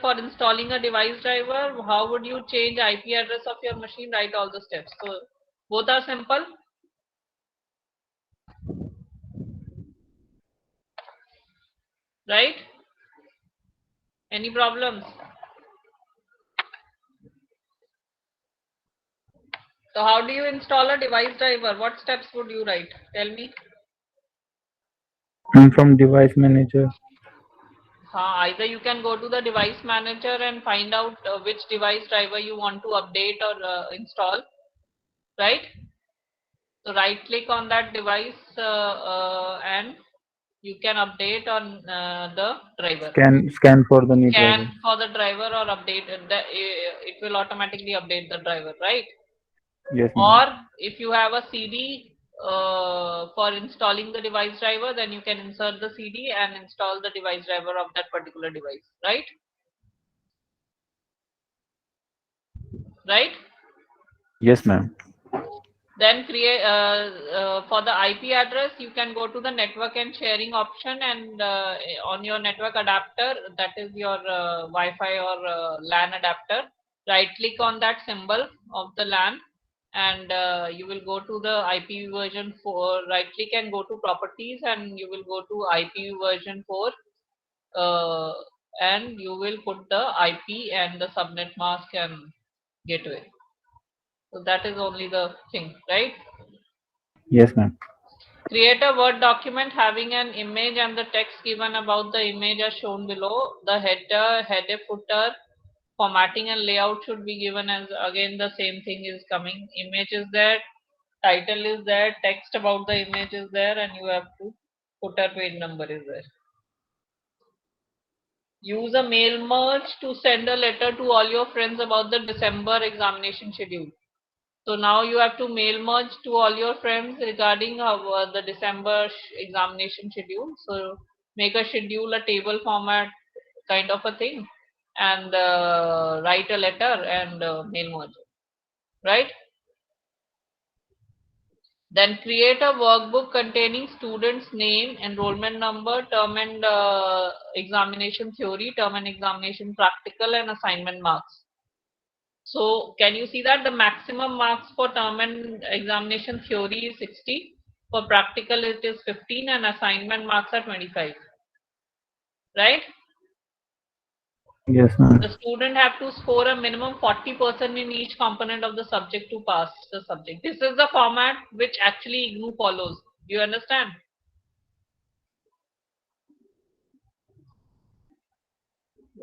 for installing a device driver. How would you change IP address of your machine? Write all the steps. So both are simple. Right? Any problems? So how do you install a device driver? What steps would you write? Tell me. I'm from device manager. Either you can go to the device manager and find out which device driver you want to update or install, right? So right click on that device and you can update on the driver. Scan for the new Scan driver. for the driver or update it. It will automatically update the driver, right? Yes, ma'am. Or if you have a CD for installing the device driver, then you can insert the CD and install the device driver of that particular device, right? Right? Yes, ma'am. Then create for the IP address, you can go to the network and sharing option, and on your network adapter, that is your Wi-Fi or LAN adapter, right click on that symbol of the LAN, and you will go to the IPv version 4, right click and go to properties, and you will go to IPv version 4, and you will put the IP and the subnet mask and gateway. So that is only the thing, right? Yes, ma'am. Create a Word document having an image and the text given about the image as shown below. The header, footer, formatting and layout should be given as, again the same thing is coming. Image is there, title is there, text about the image is there, and you have to footer page number is there. Use a mail merge to send a letter to all your friends about the December examination schedule. So now you have to mail merge to all your friends regarding the December examination schedule. So make a schedule, a table format kind of a thing, and write a letter and mail merge, right? Then create a workbook containing student's name, enrollment number, term and examination theory, term and examination practical, and assignment marks. So can you see that the maximum marks for term and examination theory is 60, for practical it is 15, and assignment marks are 25, right? Yes, ma'am. The student have to score a minimum 40% in each component of the subject to pass the subject. This is the format which actually IGNOU follows. Do you understand?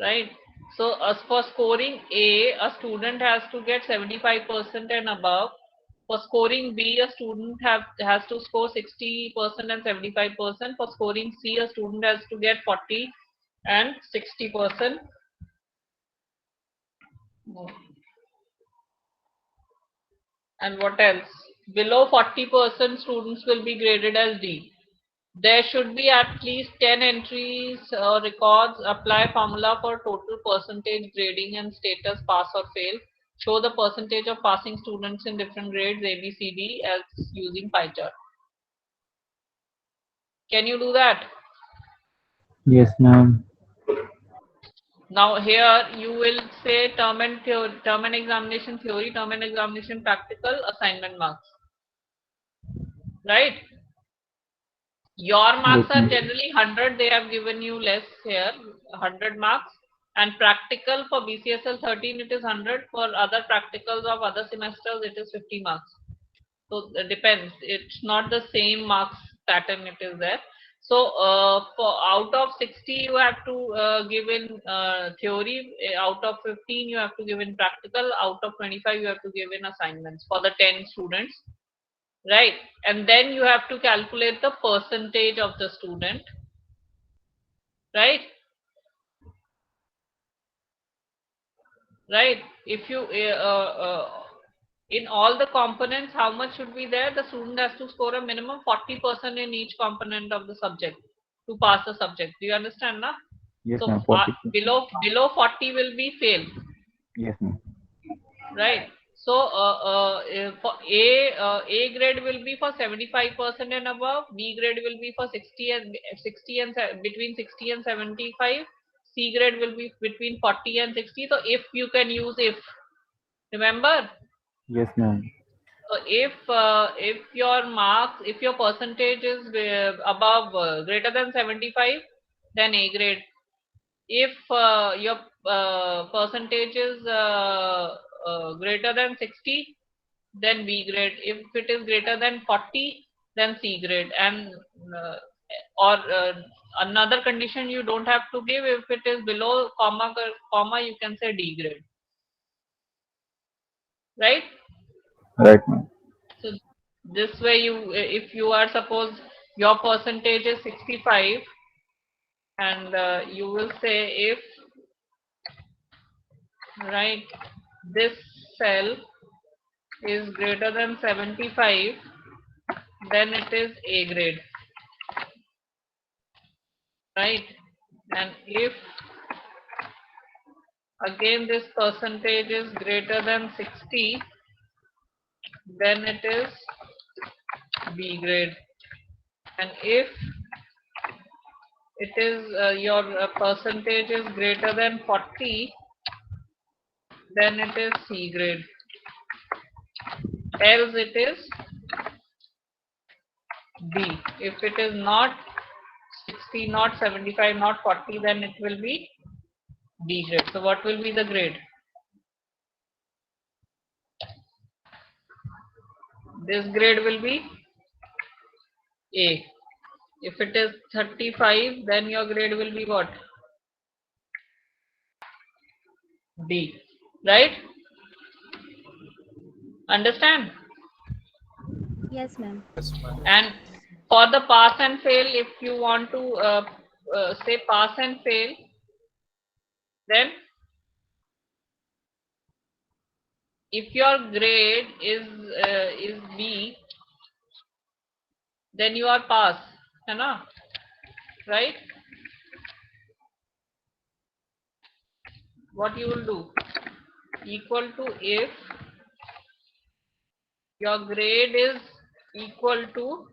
Right. So as for scoring A, a student has to get 75% and above. For scoring B, a student has to score 60% and 75%. For scoring C, a student has to get 40 and 60%. And what else? Below 40% students will be graded as D. There should be at least 10 entries or records. Apply formula for total percentage grading and status pass or fail. Show the percentage of passing students in different grades A, B, C, D as using pie chart. Can you do that? Yes, ma'am. Now here you will say term and examination theory, term and examination practical, assignment marks. Right? Your marks Yes, are ma'am. generally 100. They have given you less here, 100 marks. And practical for BCSL-13 it is 100. For other practicals of other semesters it is 50 marks. So it depends. It's not the same marks pattern it is there. So for out of 60 you have to give in theory. Out of 15 you have to give in practical. Out of 25 you have to give in assignments for the 10 students. Right, and then you have to calculate the percentage of the student, right? Right. If you in all the components, how much should be there? The student has to score a minimum 40% in each component of the subject to pass the subject. Do you understand, na? Yes, So ma'am. 40. below 40 will be fail. Yes, ma'am. Right. So for A grade will be for 75% and above. B grade will be for 60 and between 60 and 75. C grade will be between 40 and 60. So if you can use if, remember. Yes, ma'am. So if your marks, if your percentage is above greater than 75, then A grade. If your percentage is greater than 60, then B grade. If it is greater than 40, then C grade. And or another condition you don't have to give. If it is below comma, you can say D grade. Right? Right, ma'am. So this way you, if you are suppose your percentage is 65, and you will say if, right, this cell is greater than 75, then it is A grade, right? And if again this percentage is greater than 60, then it is B grade. And if it is your percentage is greater than 40, then it is C grade. Else it is B. If it is not 60, not 75, not 40, then it will be B grade. So what will be the grade? This grade will be A. If it is 35, then your grade will be what? D. Right? Understand? Yes, ma'am. Yes, ma'am. And for the pass and fail, if you want to say pass and fail, then if your grade is B, then you are pass, है ना? Right? What you will do? Equal to if your grade is equal to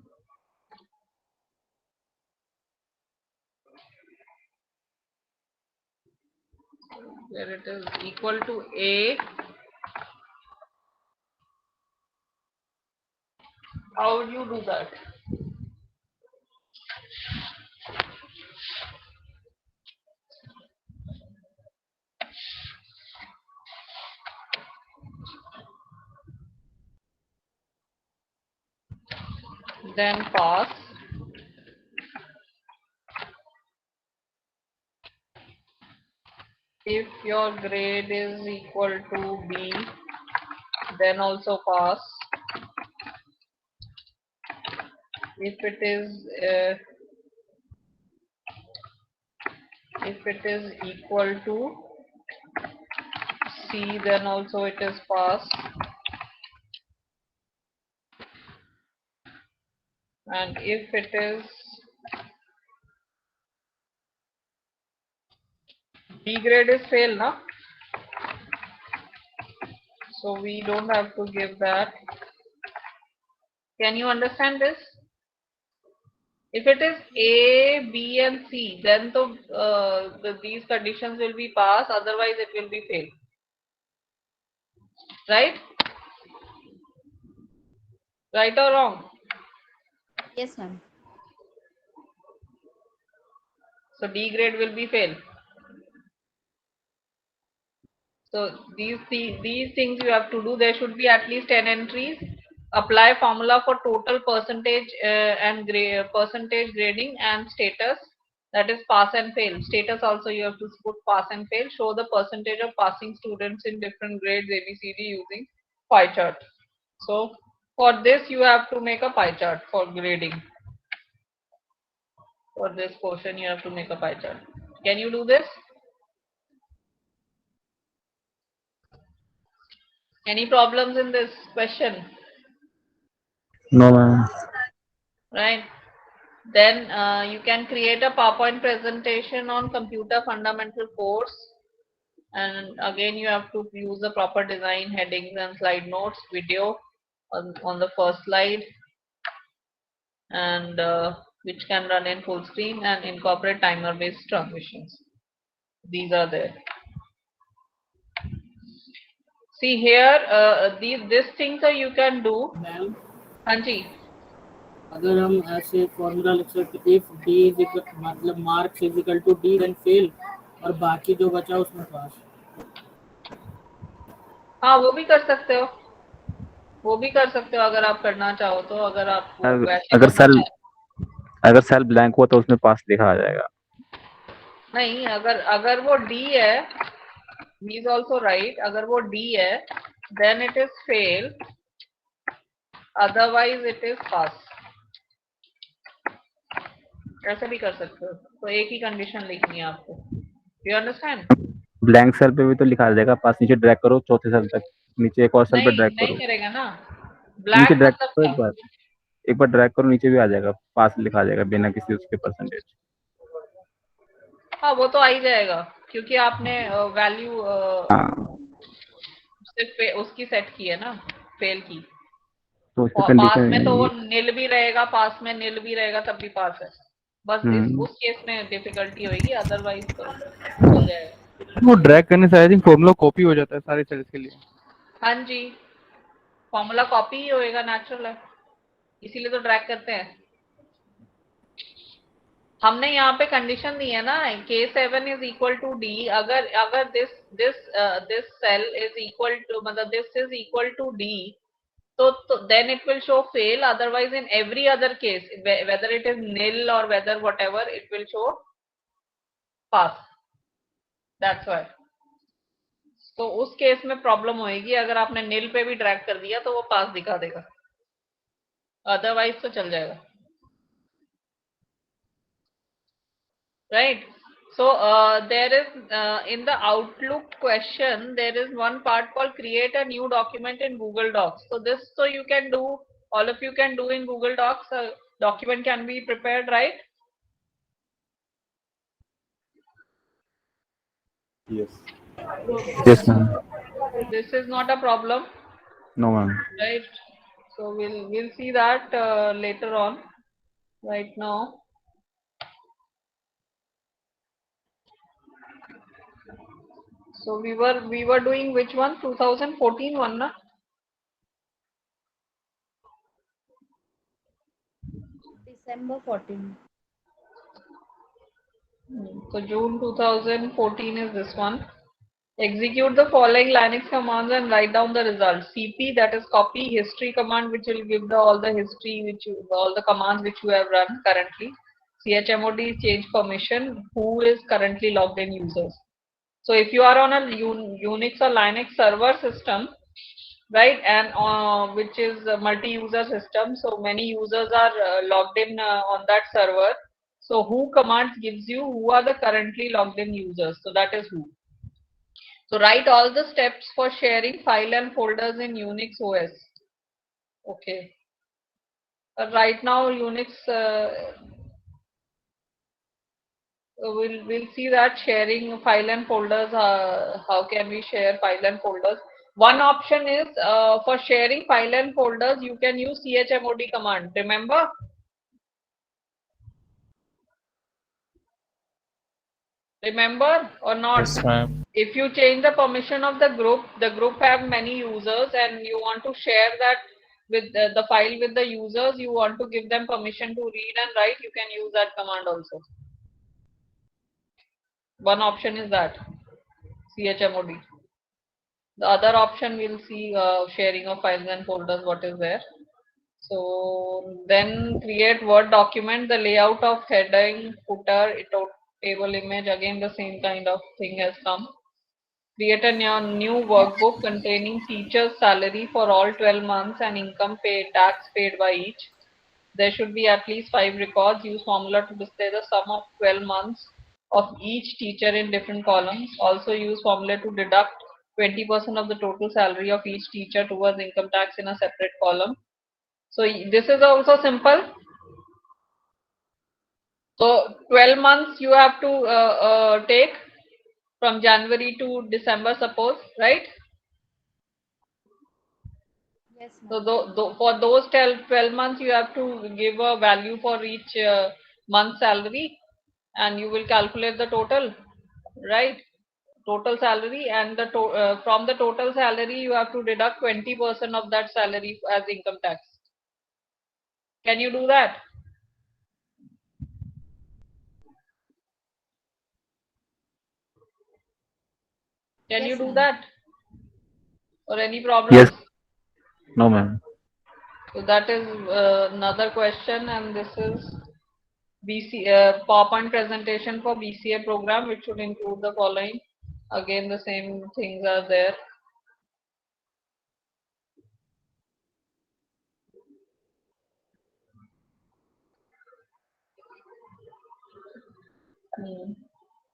where it is equal to A. How would you do that? Then pass. If your grade is equal to B, then also pass. If it is equal to C, then also it is pass. And if it is B grade is fail, na? So we don't have to give that. Can you understand this? If it is A, B, and C, then these conditions will be pass. Otherwise, it will be fail. Right? Right or wrong? Yes, ma'am. So D grade will be fail. So these things you have to do. There should be at least 10 entries. Apply formula for total percentage and percentage grading and status. That is pass and fail. Status also you have to put pass and fail. Show the percentage of passing students in different grades ABCD using pie chart. So for this you have to make a pie chart for grading. For this portion you have to make a pie chart. Can you do this? Any problems in this question? No, ma'am. Right. Then you can create a PowerPoint presentation on computer fundamental course, and again you have to use the proper design, headings and slide notes, video on the first slide, and which can run in full screen and incorporate timer based transitions. These are there. See here, these things are you can do. Ma'am Hanji. अगर हम ऐसे formula लिख सकते, if D is मतलब marks is equal to D then fail, और बाकी जो बचा उसमें पास. हाँ वो भी कर सकते हो, वो भी कर सकते हो अगर आप करना चाहो तो. अगर आप वैसे अगर करना चाहो, सेल ब्लैंक हुआ तो उसमें पास लिखा आ जाएगा. नहीं अगर वो डी है, he is also right. अगर वो डी है then it is fail, otherwise it is pass. ऐसे भी कर सकते हो. तो एक ही कंडीशन लिखनी है आपको. You understand? ब्लैंक सेल पे भी तो लिखा आ जाएगा पास. नीचे ड्रैग करो चौथे सेल तक, नीचे एक और सेल पे नहीं ड्रैग नहीं करो, करेगा ना. नीचे ब्लैंक ड्रैग मतलब करो क्या? एक बार ड्रैग करो, नीचे भी आ जाएगा, पास लिखा आ जाएगा बिना किसी उसके परसेंटेज. हाँ वो तो आ ही जाएगा क्योंकि आपने वैल्यू हाँ, सिर्फ उसकी सेट की है ना, फेल की. तो उसकी पास कंडीशन में तो वो ये. नील भी रहेगा, पास में नील भी रहेगा तब भी पास है. बस उस केस में डिफिकल्टी होगी, अदरवाइज तो चल जाएगा. वो ड्रैग करने से आई थिंक फॉर्मूला कॉपी हो जाता है सारे सेल्स के लिए. हाँ जी, फॉर्मूला कॉपी ही होएगा, नेचुरल है, इसीलिए तो ड्रैग करते हैं. हमने यहाँ पे कंडीशन दी है ना, K7 is equal to D. अगर अगर this cell is equal to, मतलब this is equal to D, तो then it will show fail. Otherwise in every other case whether it is nil और whether whatever it will show pass. That's why. तो उस case में problem होएगी, अगर आपने नील पे भी ड्रैग कर दिया तो वो पास दिखा देगा, अदरवाइज तो चल जाएगा. Right. So there is in the Outlook question there is one part called create a new document in Google Docs. So this, so you can do, all of you can do in Google Docs. A document can be prepared, right? Yes. So Yes, ma'am. this is not a problem, No, ma'am. right? So we'll see that later on. Right now, so we were doing which one? 2014 one, na? December 14. So June 2014 is this one. Execute the following Linux commands and write down the results. CP, that is copy history command, which will give all the history, all the commands which you have run currently. chmod, change permission, who is currently logged in users. So if you are on a Unix or Linux server system, right, and which is a multi-user system, so many users are logged in on that server. So who commands gives you who are the currently logged in users. So that is who. So write all the steps for sharing file and folders in Unix OS. Okay. Right now Unix, we'll see that sharing file and folders. How can we share file and folders? One option is for sharing file and folders, you can use chmod command. Remember? Remember or not? Yes, ma'am. If you change the permission of the group have many users and you want to share that with the file with the users, you want to give them permission to read and write, you can use that command also. One option is that chmod. The other option we'll see sharing of files and folders, what is there. So then create Word document, the layout of heading, footer, table image, again the same kind of thing has come. Create a new workbook containing teacher's salary for all 12 months and income paid, tax paid by each. There should be at least 5 records. Use formula to display the sum of 12 months of each teacher in different columns. Also use formula to deduct 20% of the total salary of each teacher towards income tax in a separate column. So this is also simple. So 12 months you have to take from January to December, suppose, right? Yes, So ma'am. for those 12 months, you have to give a value for each month's salary, and you will calculate the total, right? Total salary, and from the total salary, you have to deduct 20% of that salary as income tax. Can you do that? Can you Yes, do ma'am. that? Or any Yes. problems? No, ma'am. So that is another question, and this is PowerPoint presentation for BCA program, which should include the following. Again, the same things are there.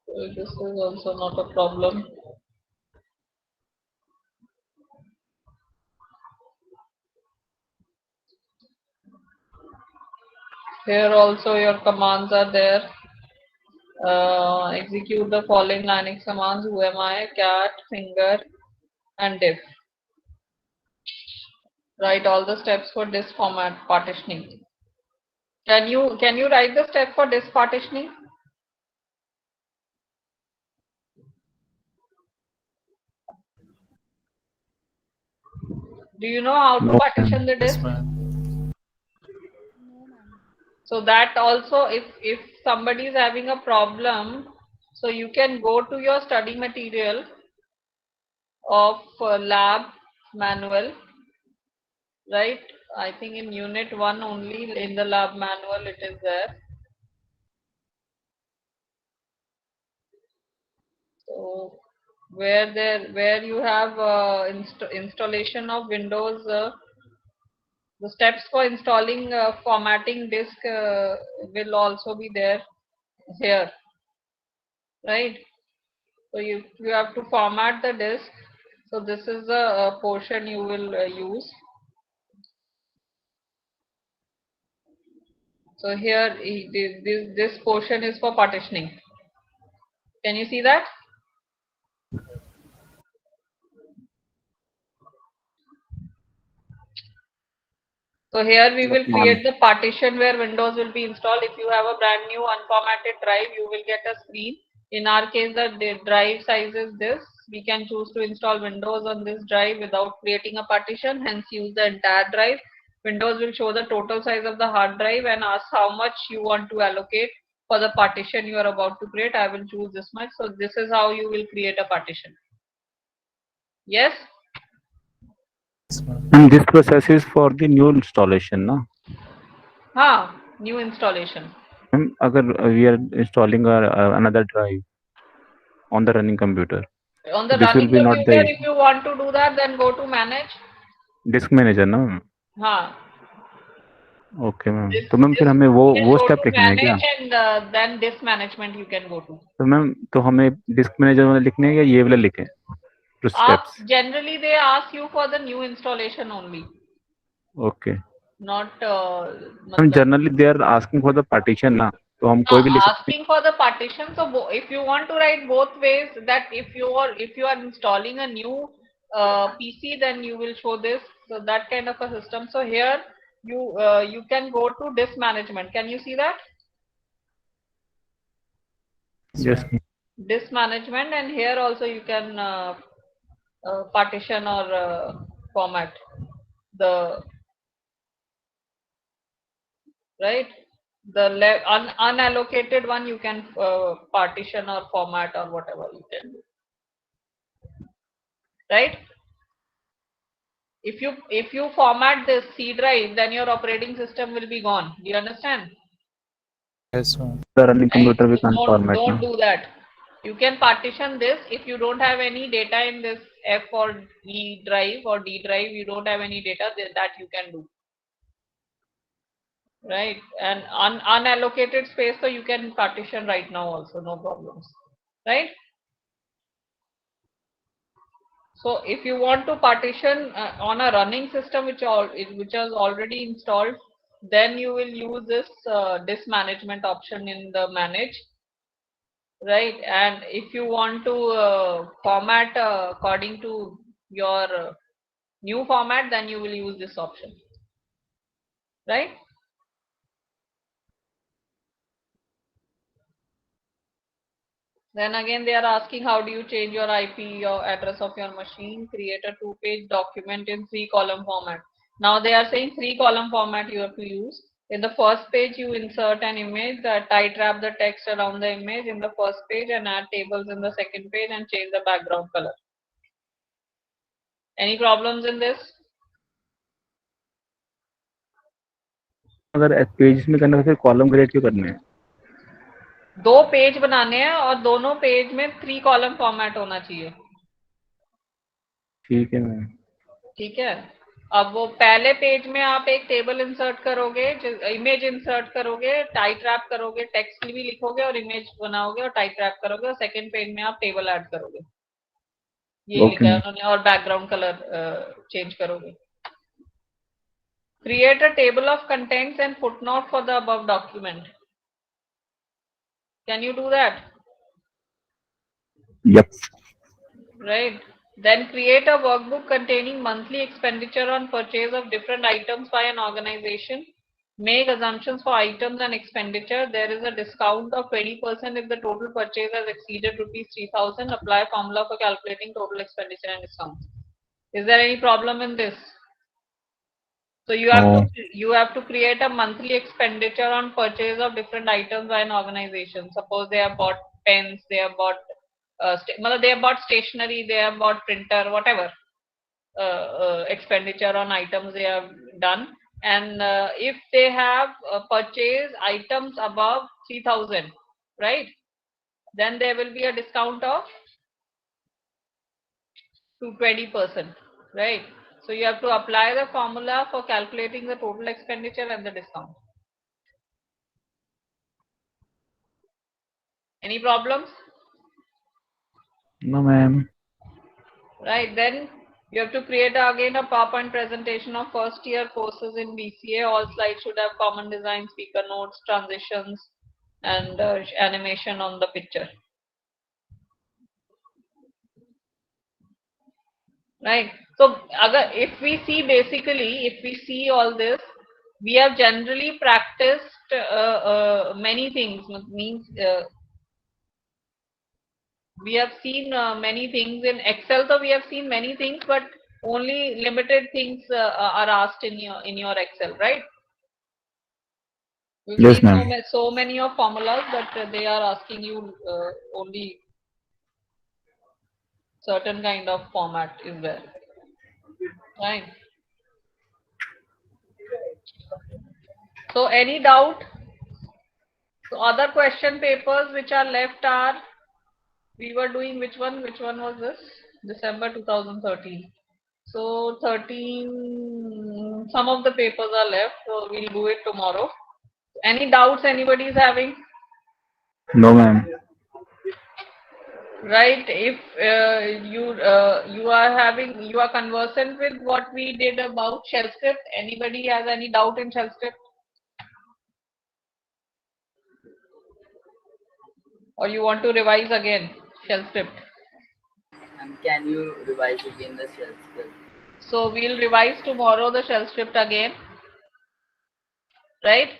So this is also not a problem. Here also your commands are there. Execute the following Linux commands: whoami, cat, finger, and diff. Write all the steps for disk format partitioning. Can you write the step for disk partitioning? Do you know how to No, partition ma'am. the Yes, disk? ma'am. No, ma'am. So that also, if somebody is having a problem, so you can go to your study material of lab manual, right? I think in unit 1 only, in the lab manual it is there. So where you have installation of Windows, the steps for installing formatting disk will also be there here, right? So you have to format the disk. So this is the portion you will use. So here this portion is for partitioning. Can you see that? So here we Yes, will ma'am. create the partition where Windows will be installed. If you have a brand new unformatted drive, you will get a screen. In our case, the drive size is this. We can choose to install Windows on this drive without creating a partition, hence use the entire drive. Windows will show the total size of the hard drive and ask how much you want to allocate for the partition you are about to create. I will choose this much. So this is how you will create a partition. Yes? Yes, ma'am. And this process is for the new installation, na? New installation. Ma'am, agar we are installing another drive on the running computer, On so the this will running be not computer, the if you want to do that, then go to manage. disk manager, ना? हाँ, okay ma'am, this तो ma'am फिर this हमें you can वो go step to लिखने हैं क्या? manage, and then this management you can go to. तो मैम तो हमें डिस्क मैनेजर वाला लिखने हैं या ये वाला लिखें? Two steps. Generally they ask you for the new installation only, okay not ma'am, मतलब generally they are asking for the partition ना, तो हम कोई भी लिख सकते हैं. asking for the partition. So if you want to write both ways, that if you are installing a new PC, then you will show this. So that kind of a system. So here you can go to disk management. Can you see that? Yes, yes ma'am. disk management, and here also you can partition or format the right the unallocated one. You can partition or format or whatever you can do, right? If you format this C drive, then your operating system will be gone. Do you understand? Yes, ma'am. The running Right? computer we So can't format don't now. do that. You can partition this. If you don't have any data in this F or E drive or D drive, you don't have any data, then that you can do. Right? And unallocated space, so you can partition right now also, no problems. Right? So if you want to partition on a running system which is already installed, then you will use this disk management option in the manage. Right, and if you want to format according to your new format, then you will use this option, right? Then again they are asking, how do you change your IP or address of your machine? Create a 2-page document in 3-column format. Now they are saying 3-column format you have to use. In the first page you insert an image, tight wrap the text around the image in the first page and add tables in the second page and change the background color. Any problems in this? अगर page में करना है फिर column create क्यों करने हैं? 2 page बनाने हैं और दोनों पेज में 3-column फॉर्मेट होना चाहिए. ठीक है मैम. ठीक है. अब वो पहले पेज में आप एक टेबल इंसर्ट करोगे, इमेज इंसर्ट करोगे, टाइट रैप करोगे, टेक्स्ट भी लिखोगे और इमेज बनाओगे और टाइट रैप करोगे, और सेकंड पेज में आप टेबल ऐड करोगे. ये लिखा है उन्होंने, और बैकग्राउंड कलर चेंज करोगे. Create a table of contents and footnote for the above document. Can you do that? Yep. Right. Then create a workbook containing monthly expenditure on purchase of different items by an organization. Make assumptions for items and expenditure. There is a discount of 20% if the total purchase has exceeded rupees 3,000. Apply formula for calculating total expenditure and discount. Is there any problem in this? So you have to create a monthly expenditure on purchase of different items by an organization. Suppose they have bought pens, they have bought they have bought stationery, they have bought printer, whatever expenditure on items they have done, and if they have purchased items above 3,000, right, then there will be a discount of 20%, right? So you have to apply the formula for calculating the total expenditure and the discount. Any problems? No ma'am. Right, then you have to create again a PowerPoint presentation of first year courses in BCA. All slides should have common design, speaker notes, transitions, and animation on the picture. Right. So if we see all this, we have generally practiced many things. Means we have seen many things in Excel. So we have seen many things, but only limited things are asked in your Excel, right? We've Yes, seen ma'am. so many of formulas, but they are asking you only certain kind of format is there, right? So any doubt? So other question papers which are left are, we were doing which one was this? December 2013. So 13, some of the papers are left, so we'll do it tomorrow. Any doubts anybody is having? No ma'am. Right, if you are conversant with what we did about shell script. Anybody has any doubt in shell script? Or you want to revise again shell script? And can you revise again the shell script? So we'll revise tomorrow the shell script again, right?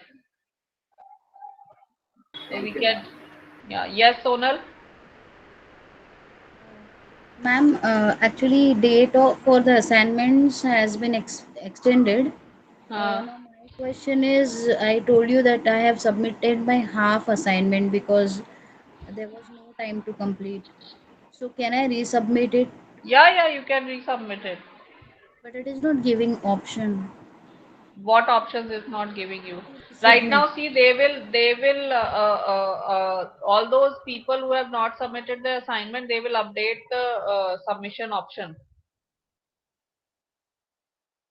So we can, yeah, yes, Sonal. Ma'am, actually, for the assignments has been extended. Now, my question is, I told you that I have submitted my half assignment because there was no time to complete. So, can I resubmit it? Yeah, you can resubmit it. But it is not giving option. What options is not giving you? Right Submit. now, see, they will, all those people who have not submitted the assignment, they will update the submission option.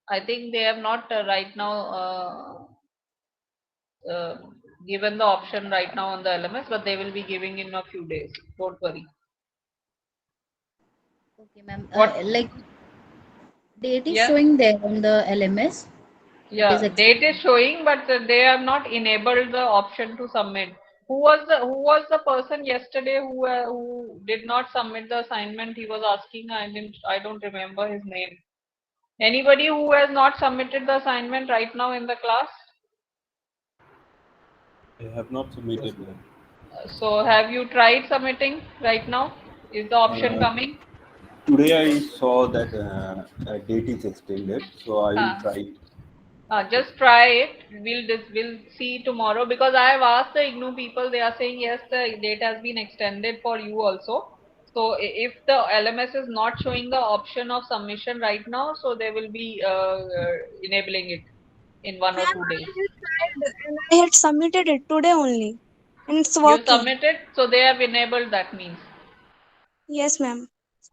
I think they have not right now given the option right now on the LMS, but they will be giving in a few days. Don't worry. Okay, ma'am. What? Like date is Yeah. showing there on the LMS. It is Yeah, date is extended. showing, but they have not enabled the option to submit. Who was the person yesterday who did not submit the assignment? He was asking. I don't remember his name. Anybody who has not submitted the assignment right now in the class? I have not submitted that. So have you tried submitting right now? Is the option coming? Today I saw that date is extended, so I will try it. Just try it. We'll see tomorrow, because I have asked the IGNOU people. They are saying yes, the date has been extended for you also. So if the LMS is not showing the option of submission right now, so they will be enabling it in 1 or 2 days. And I had submitted it today only, and it's You working. submitted, so they have enabled, that means. Yes, ma'am.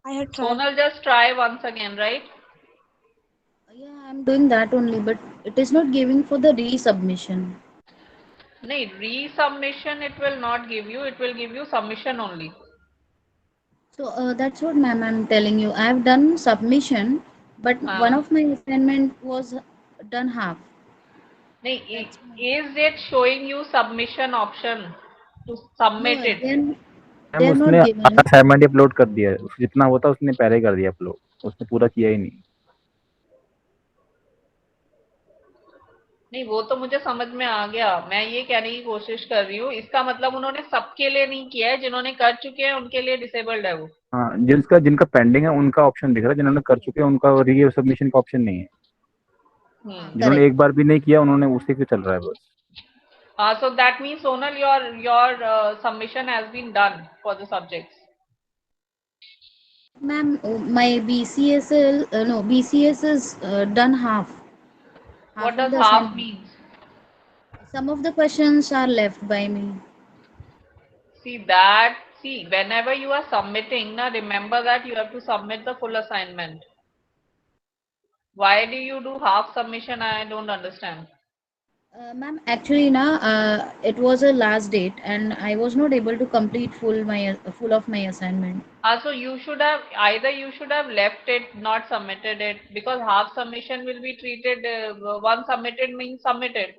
I had tried. Sonal, just try once again, right? Yeah, I'm doing that only, but it is not giving for the resubmission. No, resubmission it will not give you. It will give you submission only. So that's what, ma'am, I'm telling you. I have done submission, but one of my assignment was done half. That's why. Is it showing you submission option to No, submit it? they're ma'am not उसने given. Assignment upload कर दिया है, जितना होता उसने पहले ही कर दिया अपलोड, उसने पूरा किया ही नहीं। नहीं, वो तो मुझे समझ में आ गया। मैं ये कहने की कोशिश कर रही हूँ, इसका मतलब उन्होंने सबके लिए नहीं किया है, जिन्होंने कर चुके हैं उनके लिए डिसेबल्ड है वो। हाँ, जिनका पेंडिंग है उनका ऑप्शन दिख रहा है, जिन्होंने कर चुके हैं उनका री सबमिशन का ऑप्शन नहीं है। जिन्होंने एक बार भी नहीं किया उन्होंने उसी पे चल रहा है बस। So that means Sonal, your submission has been done for the subjects. Ma'am, my BCS is done half. What Half of does the half assignment. means? Some of the questions are left by me. See, whenever you are submitting, now remember that you have to submit the full assignment. Why do you do half submission? I don't understand. Ma'am, actually, it was a last date, and I was not able to complete full of my assignment. So you should have left it, not submitted it, because half submission will be treated. One submitted means submitted.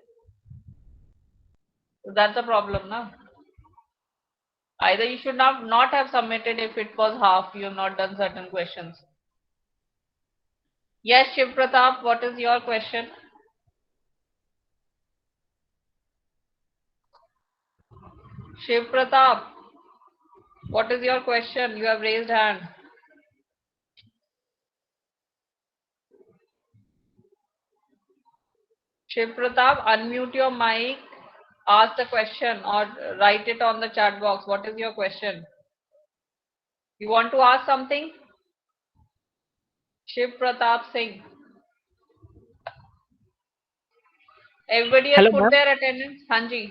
So that's the problem, na? Either you should not have submitted if it was half. You have not done certain questions. Yes, Shiv Pratap, what is your question? Shiv Pratap, what is your question? You have raised hand. Shiv Pratap, unmute your mic, ask the question or write it on the chat box. What is your question? You want to ask something? Shiv Pratap Singh. Everybody has put their attendance. हाँ जी.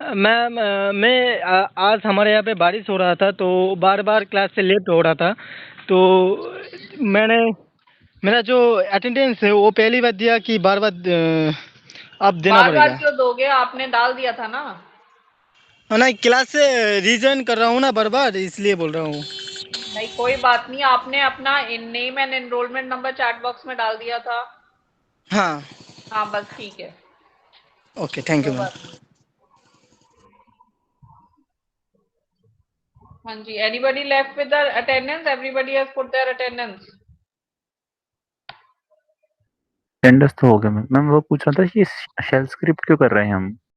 Ma'am मैं आज हमारे यहाँ पे बारिश हो रहा था, तो बार बार क्लास से लेट हो रहा था, तो मेरा जो अटेंडेंस है वो पहली बार दिया कि बार बार आप देना पड़ेगा। बार क्यों दोगे? आपने डाल दिया था ना। नहीं, क्लास से रीजन कर रहा हूँ ना बार बार, इसलिए बोल रहा हूँ। नहीं, कोई बात नहीं, आपने अपना name and enrolment number chat box में डाल दिया था। हाँ बस ठीक है। Okay, thank you ma'am. हाँ जी, anybody left with the attendance? Everybody has put their attendance. Attendance तो हो गया मैम। वो पूछ रहा था कि शेल स्क्रिप्ट क्यों कर रहे हैं हम?